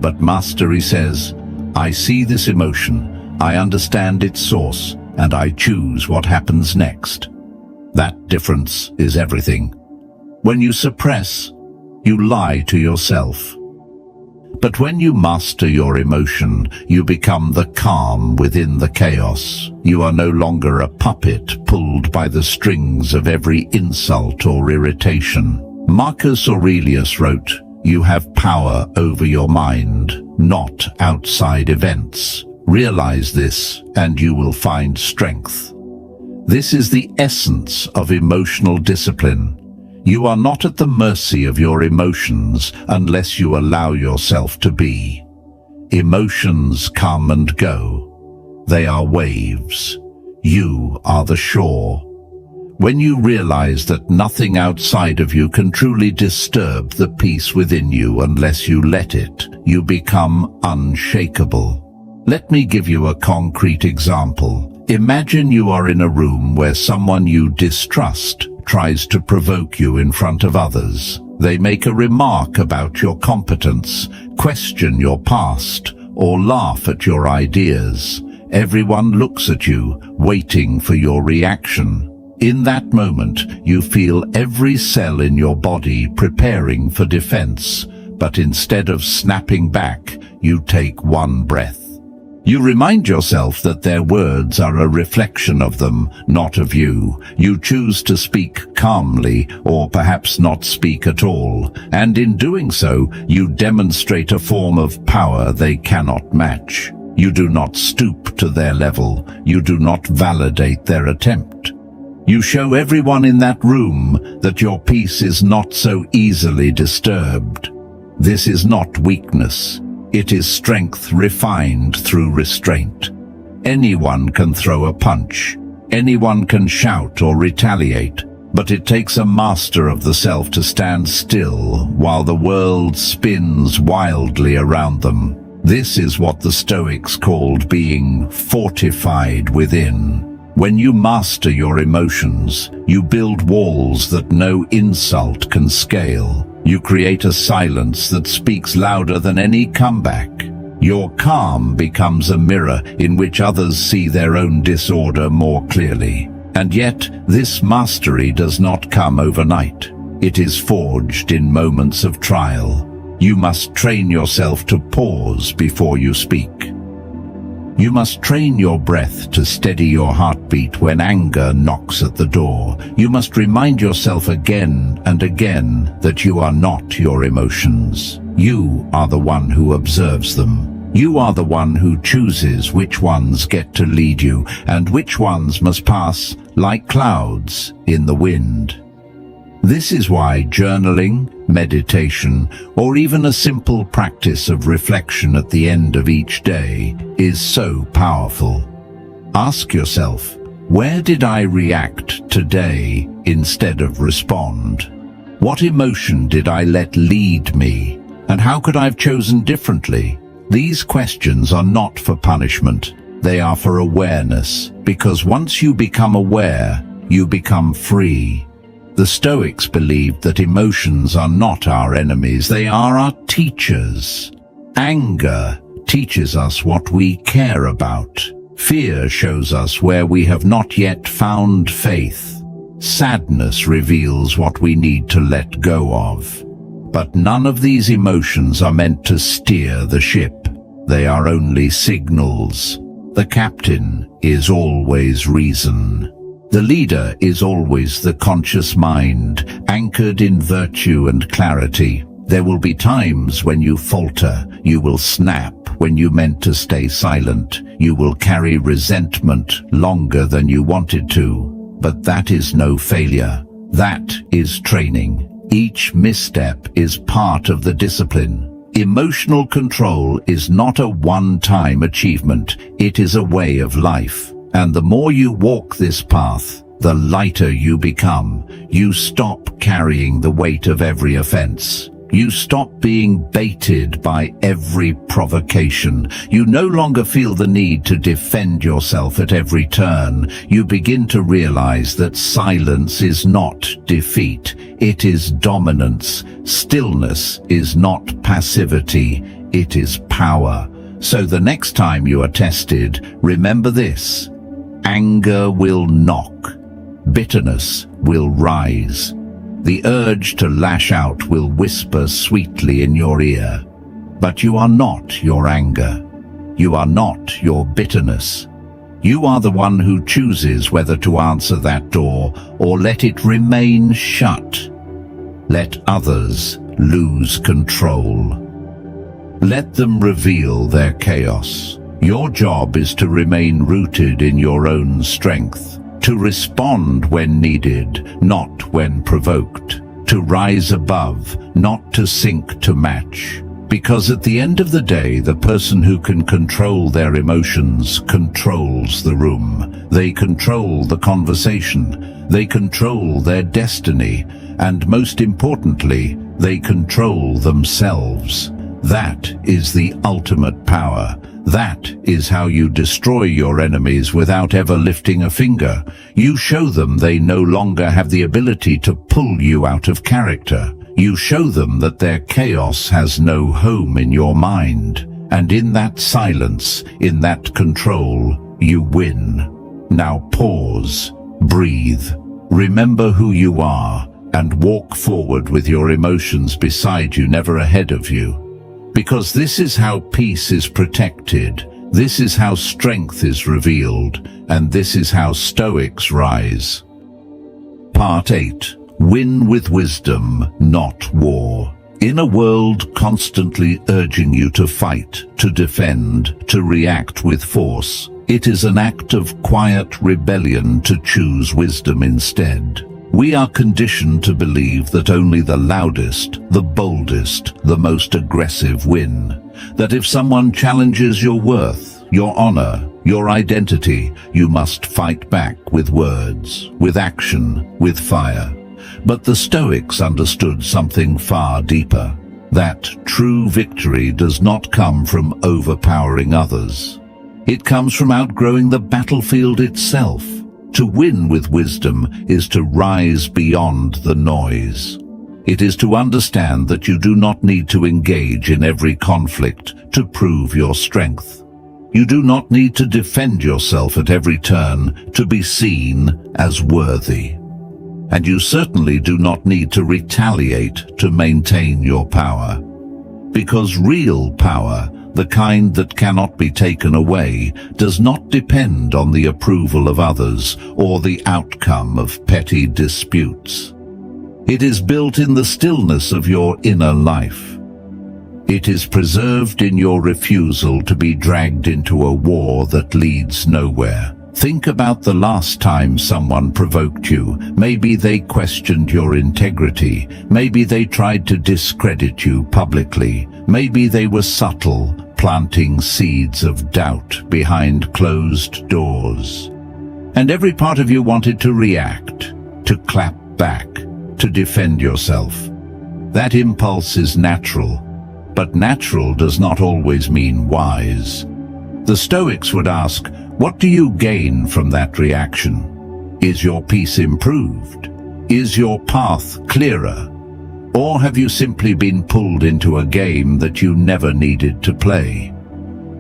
But mastery says, I see this emotion, I understand its source, and I choose what happens next. That difference is everything. When you suppress, you lie to yourself. But when you master your emotion, you become the calm within the chaos. You are no longer a puppet pulled by the strings of every insult or irritation. Marcus Aurelius wrote, "You have power over your mind, not outside events. Realize this, and you will find strength." This is the essence of emotional discipline. You are not at the mercy of your emotions unless you allow yourself to be. Emotions come and go. They are waves. You are the shore. When you realize that nothing outside of you can truly disturb the peace within you unless you let it, you become unshakable. Let me give you a concrete example. Imagine you are in a room where someone you distrust tries to provoke you in front of others. They make a remark about your competence, question your past, or laugh at your ideas. Everyone looks at you, waiting for your reaction. In that moment, you feel every cell in your body preparing for defense, but instead of snapping back, you take one breath. You remind yourself that their words are a reflection of them, not of you. You choose to speak calmly, or perhaps not speak at all, and in doing so, you demonstrate a form of power they cannot match. You do not stoop to their level. You do not validate their attempt. You show everyone in that room that your peace is not so easily disturbed. This is not weakness. It is strength refined through restraint. Anyone can throw a punch. Anyone can shout or retaliate. But it takes a master of the self to stand still while the world spins wildly around them. This is what the Stoics called being fortified within. When you master your emotions, you build walls that no insult can scale. You create a silence that speaks louder than any comeback. Your calm becomes a mirror in which others see their own disorder more clearly. And yet, this mastery does not come overnight. It is forged in moments of trial. You must train yourself to pause before you speak. You must train your breath to steady your heartbeat when anger knocks at the door. You must remind yourself again and again that you are not your emotions. You are the one who observes them. You are the one who chooses which ones get to lead you and which ones must pass like clouds in the wind. This is why journaling, meditation, or even a simple practice of reflection at the end of each day is so powerful. Ask yourself, where did I react today instead of respond? What emotion did I let lead me? And how could I have chosen differently? These questions are not for punishment. They are for awareness, because once you become aware, you become free. The Stoics believed that emotions are not our enemies, they are our teachers. Anger teaches us what we care about. Fear shows us where we have not yet found faith. Sadness reveals what we need to let go of. But none of these emotions are meant to steer the ship. They are only signals. The captain is always reason. The leader is always the conscious mind, anchored in virtue and clarity. There will be times when you falter, you will snap when you meant to stay silent, you will carry resentment longer than you wanted to. But that is no failure. That is training. Each misstep is part of the discipline. Emotional control is not a one-time achievement, it is a way of life. And the more you walk this path, the lighter you become. You stop carrying the weight of every offense. You stop being baited by every provocation. You no longer feel the need to defend yourself at every turn. You begin to realize that silence is not defeat. It is dominance. Stillness is not passivity. It is power. So the next time you are tested, remember this: anger will knock. Bitterness will rise. The urge to lash out will whisper sweetly in your ear. But you are not your anger. You are not your bitterness. You are the one who chooses whether to answer that door or let it remain shut. Let others lose control. Let them reveal their chaos. Your job is to remain rooted in your own strength. To respond when needed, not when provoked. To rise above, not to sink to match. Because at the end of the day, the person who can control their emotions controls the room. They control the conversation. They control their destiny. And most importantly, they control themselves. That is the ultimate power. That is how you destroy your enemies without ever lifting a finger. You show them they no longer have the ability to pull you out of character. You show them that their chaos has no home in your mind. And in that silence, in that control, you win. Now pause, breathe, remember who you are, and walk forward with your emotions beside you, never ahead of you. Because this is how peace is protected, this is how strength is revealed, and this is how Stoics rise. Part 8. Win with wisdom, not war. In a world constantly urging you to fight, to defend, to react with force, it is an act of quiet rebellion to choose wisdom instead. We are conditioned to believe that only the loudest, the boldest, the most aggressive win. That if someone challenges your worth, your honor, your identity, you must fight back with words, with action, with fire. But the Stoics understood something far deeper. That true victory does not come from overpowering others. It comes from outgrowing the battlefield itself. To win with wisdom is to rise beyond the noise. It is to understand that you do not need to engage in every conflict to prove your strength. You do not need to defend yourself at every turn to be seen as worthy. And you certainly do not need to retaliate to maintain your power. Because real power, the kind that cannot be taken away, does not depend on the approval of others or the outcome of petty disputes. It is built in the stillness of your inner life. It is preserved in your refusal to be dragged into a war that leads nowhere. Think about the last time someone provoked you. Maybe they questioned your integrity. Maybe they tried to discredit you publicly. Maybe they were subtle, planting seeds of doubt behind closed doors. And every part of you wanted to react, to clap back, to defend yourself. That impulse is natural, but natural does not always mean wise. The Stoics would ask, what do you gain from that reaction? Is your peace improved? Is your path clearer? Or have you simply been pulled into a game that you never needed to play?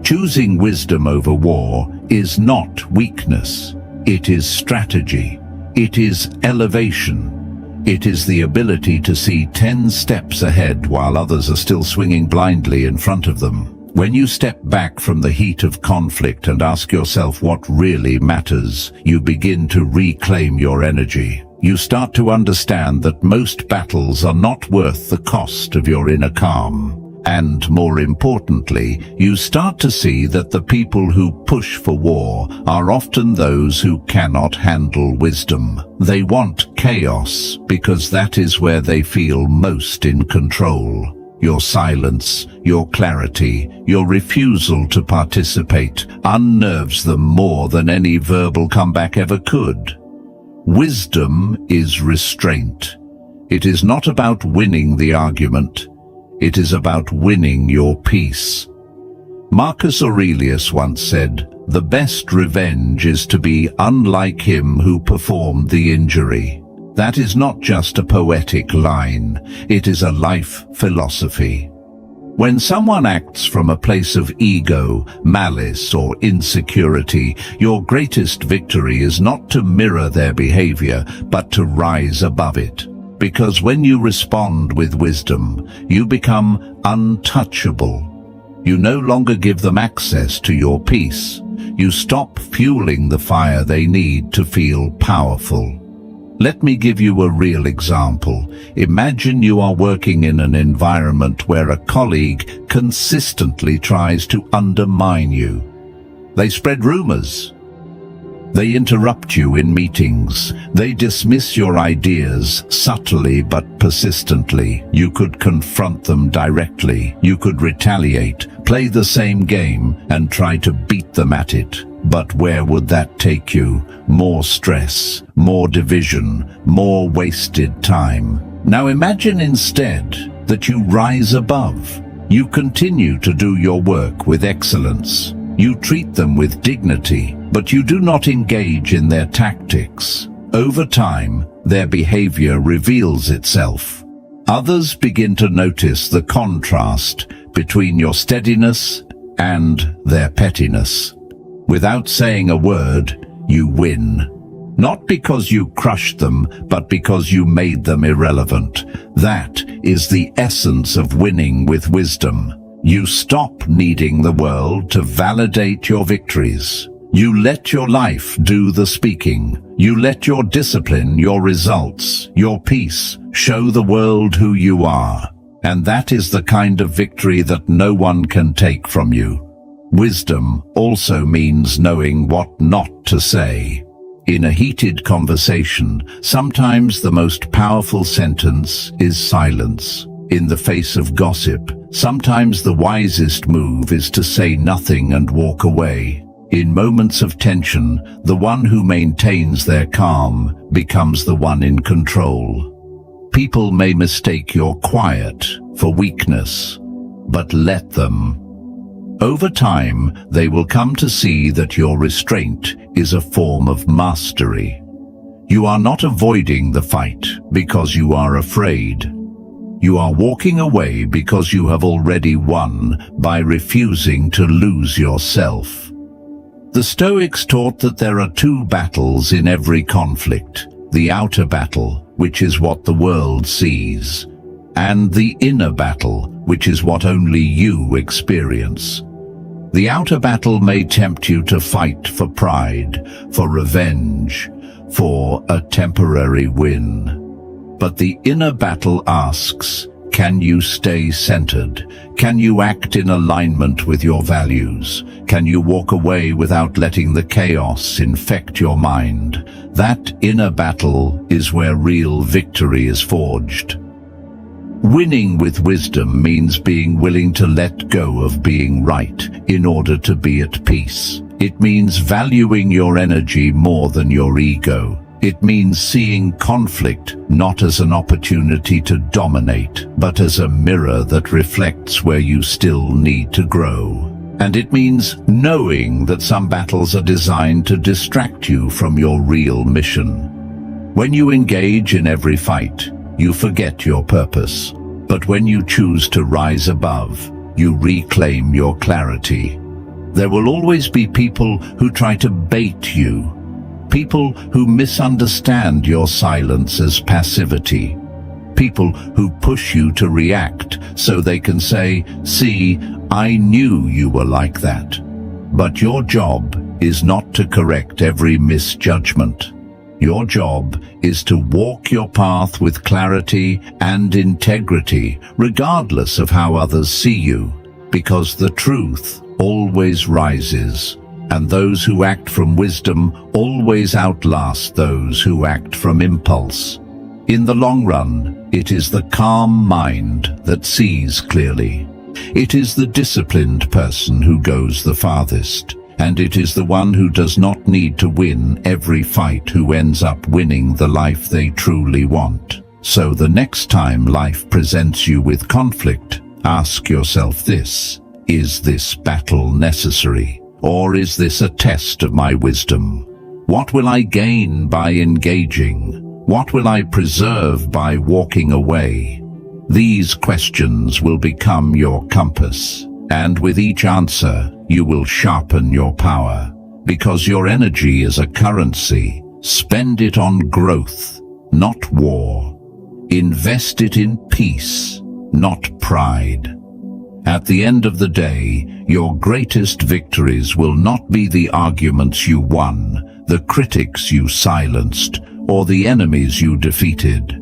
Choosing wisdom over war is not weakness. It is strategy. It is elevation. It is the ability to see 10 steps ahead while others are still swinging blindly in front of them. When you step back from the heat of conflict and ask yourself what really matters, you begin to reclaim your energy. You start to understand that most battles are not worth the cost of your inner calm. And more importantly, you start to see that the people who push for war are often those who cannot handle wisdom. They want chaos because that is where they feel most in control. Your silence, your clarity, your refusal to participate unnerves them more than any verbal comeback ever could. Wisdom is restraint. It is not about winning the argument. It is about winning your peace. Marcus Aurelius once said, "The best revenge is to be unlike him who performed the injury." That is not just a poetic line, it is a life philosophy. When someone acts from a place of ego, malice, or insecurity, your greatest victory is not to mirror their behavior, but to rise above it. Because when you respond with wisdom, you become untouchable. You no longer give them access to your peace. You stop fueling the fire they need to feel powerful. Let me give you a real example. Imagine you are working in an environment where a colleague consistently tries to undermine you. They spread rumors. They interrupt you in meetings. They dismiss your ideas subtly but persistently. You could confront them directly. You could retaliate, play the same game, and try to beat them at it. But where would that take you? More stress, more division, more wasted time. Now imagine instead that you rise above. You continue to do your work with excellence. You treat them with dignity, but you do not engage in their tactics. Over time, their behavior reveals itself. Others begin to notice the contrast between your steadiness and their pettiness. Without saying a word, you win. Not because you crushed them, but because you made them irrelevant. That is the essence of winning with wisdom. You stop needing the world to validate your victories. You let your life do the speaking. You let your discipline, your results, your peace show the world who you are. And that is the kind of victory that no one can take from you. Wisdom also means knowing what not to say. In a heated conversation, sometimes the most powerful sentence is silence. In the face of gossip, sometimes the wisest move is to say nothing and walk away. In moments of tension, the one who maintains their calm becomes the one in control. People may mistake your quiet for weakness, but let them. Over time, they will come to see that your restraint is a form of mastery. You are not avoiding the fight because you are afraid. You are walking away because you have already won by refusing to lose yourself. The Stoics taught that there are two battles in every conflict: the outer battle, which is what the world sees, and the inner battle, which is what only you experience. The outer battle may tempt you to fight for pride, for revenge, for a temporary win. But the inner battle asks, can you stay centered? Can you act in alignment with your values? Can you walk away without letting the chaos infect your mind? That inner battle is where real victory is forged. Winning with wisdom means being willing to let go of being right in order to be at peace. It means valuing your energy more than your ego. It means seeing conflict not as an opportunity to dominate, but as a mirror that reflects where you still need to grow. And it means knowing that some battles are designed to distract you from your real mission. When you engage in every fight, you forget your purpose. But when you choose to rise above, you reclaim your clarity. There will always be people who try to bait you. People who misunderstand your silence as passivity. People who push you to react so they can say, "See, I knew you were like that." But your job is not to correct every misjudgment. Your job is to walk your path with clarity and integrity, regardless of how others see you, because the truth always rises, and those who act from wisdom always outlast those who act from impulse. In the long run, it is the calm mind that sees clearly. It is the disciplined person who goes the farthest. And it is the one who does not need to win every fight who ends up winning the life they truly want. So the next time life presents you with conflict, ask yourself this: is this battle necessary? Or is this a test of my wisdom? What will I gain by engaging? What will I preserve by walking away? These questions will become your compass, and with each answer, you will sharpen your power. Because your energy is a currency, spend it on growth, not war. Invest it in peace, not pride. At the end of the day, your greatest victories will not be the arguments you won, the critics you silenced, or the enemies you defeated.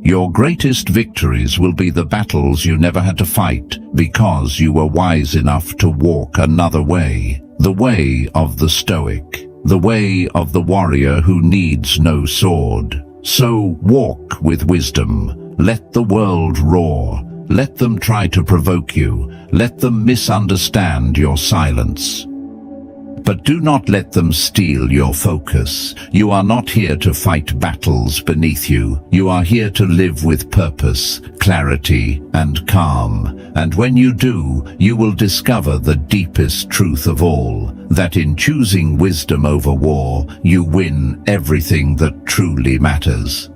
Your greatest victories will be the battles you never had to fight because you were wise enough to walk another way, the way of the Stoic, the way of the warrior who needs no sword. So walk with wisdom, let the world roar, let them try to provoke you, let them misunderstand your silence. But do not let them steal your focus. You are not here to fight battles beneath you. You are here to live with purpose, clarity, and calm. And when you do, you will discover the deepest truth of all, that in choosing wisdom over war, you win everything that truly matters.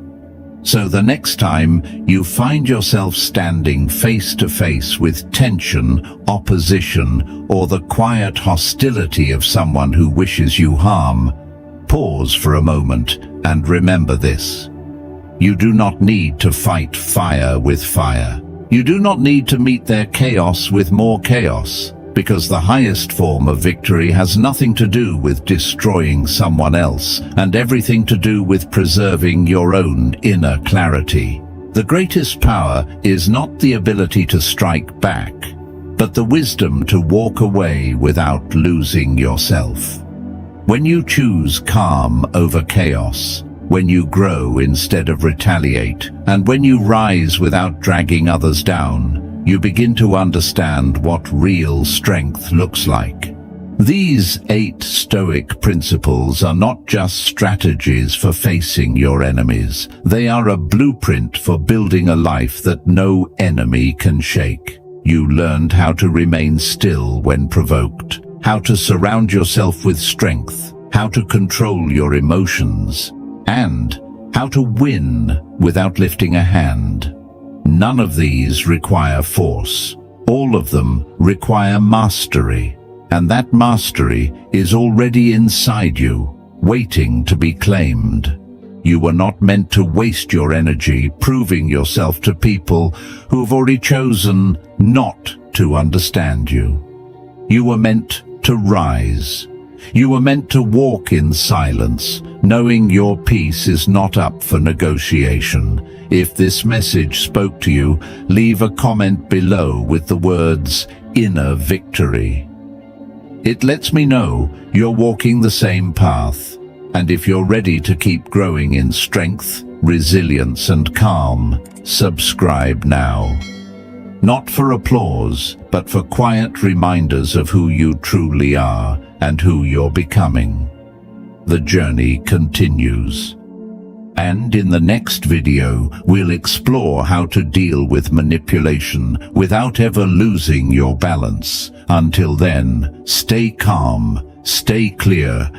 So the next time you find yourself standing face to face with tension, opposition, or the quiet hostility of someone who wishes you harm, pause for a moment and remember this: you do not need to fight fire with fire. You do not need to meet their chaos with more chaos, because the highest form of victory has nothing to do with destroying someone else and everything to do with preserving your own inner clarity. The greatest power is not the ability to strike back, but the wisdom to walk away without losing yourself. When you choose calm over chaos, when you grow instead of retaliate, and when you rise without dragging others down, you begin to understand what real strength looks like. These 8 Stoic principles are not just strategies for facing your enemies. They are a blueprint for building a life that no enemy can shake. You learned how to remain still when provoked, how to surround yourself with strength, how to control your emotions, and how to win without lifting a hand. None of these require force. All of them require mastery, and that mastery is already inside you, waiting to be claimed. You were not meant to waste your energy proving yourself to people who have already chosen not to understand you. You were meant to rise. You were meant to walk in silence, knowing your peace is not up for negotiation. If this message spoke to you, leave a comment below with the words "inner victory." It lets me know you're walking the same path, and if you're ready to keep growing in strength, resilience, and calm, subscribe now. Not for applause, but for quiet reminders of who you truly are and who you're becoming. The journey continues. And in the next video, we'll explore how to deal with manipulation without ever losing your balance. Until then, stay calm, stay clear,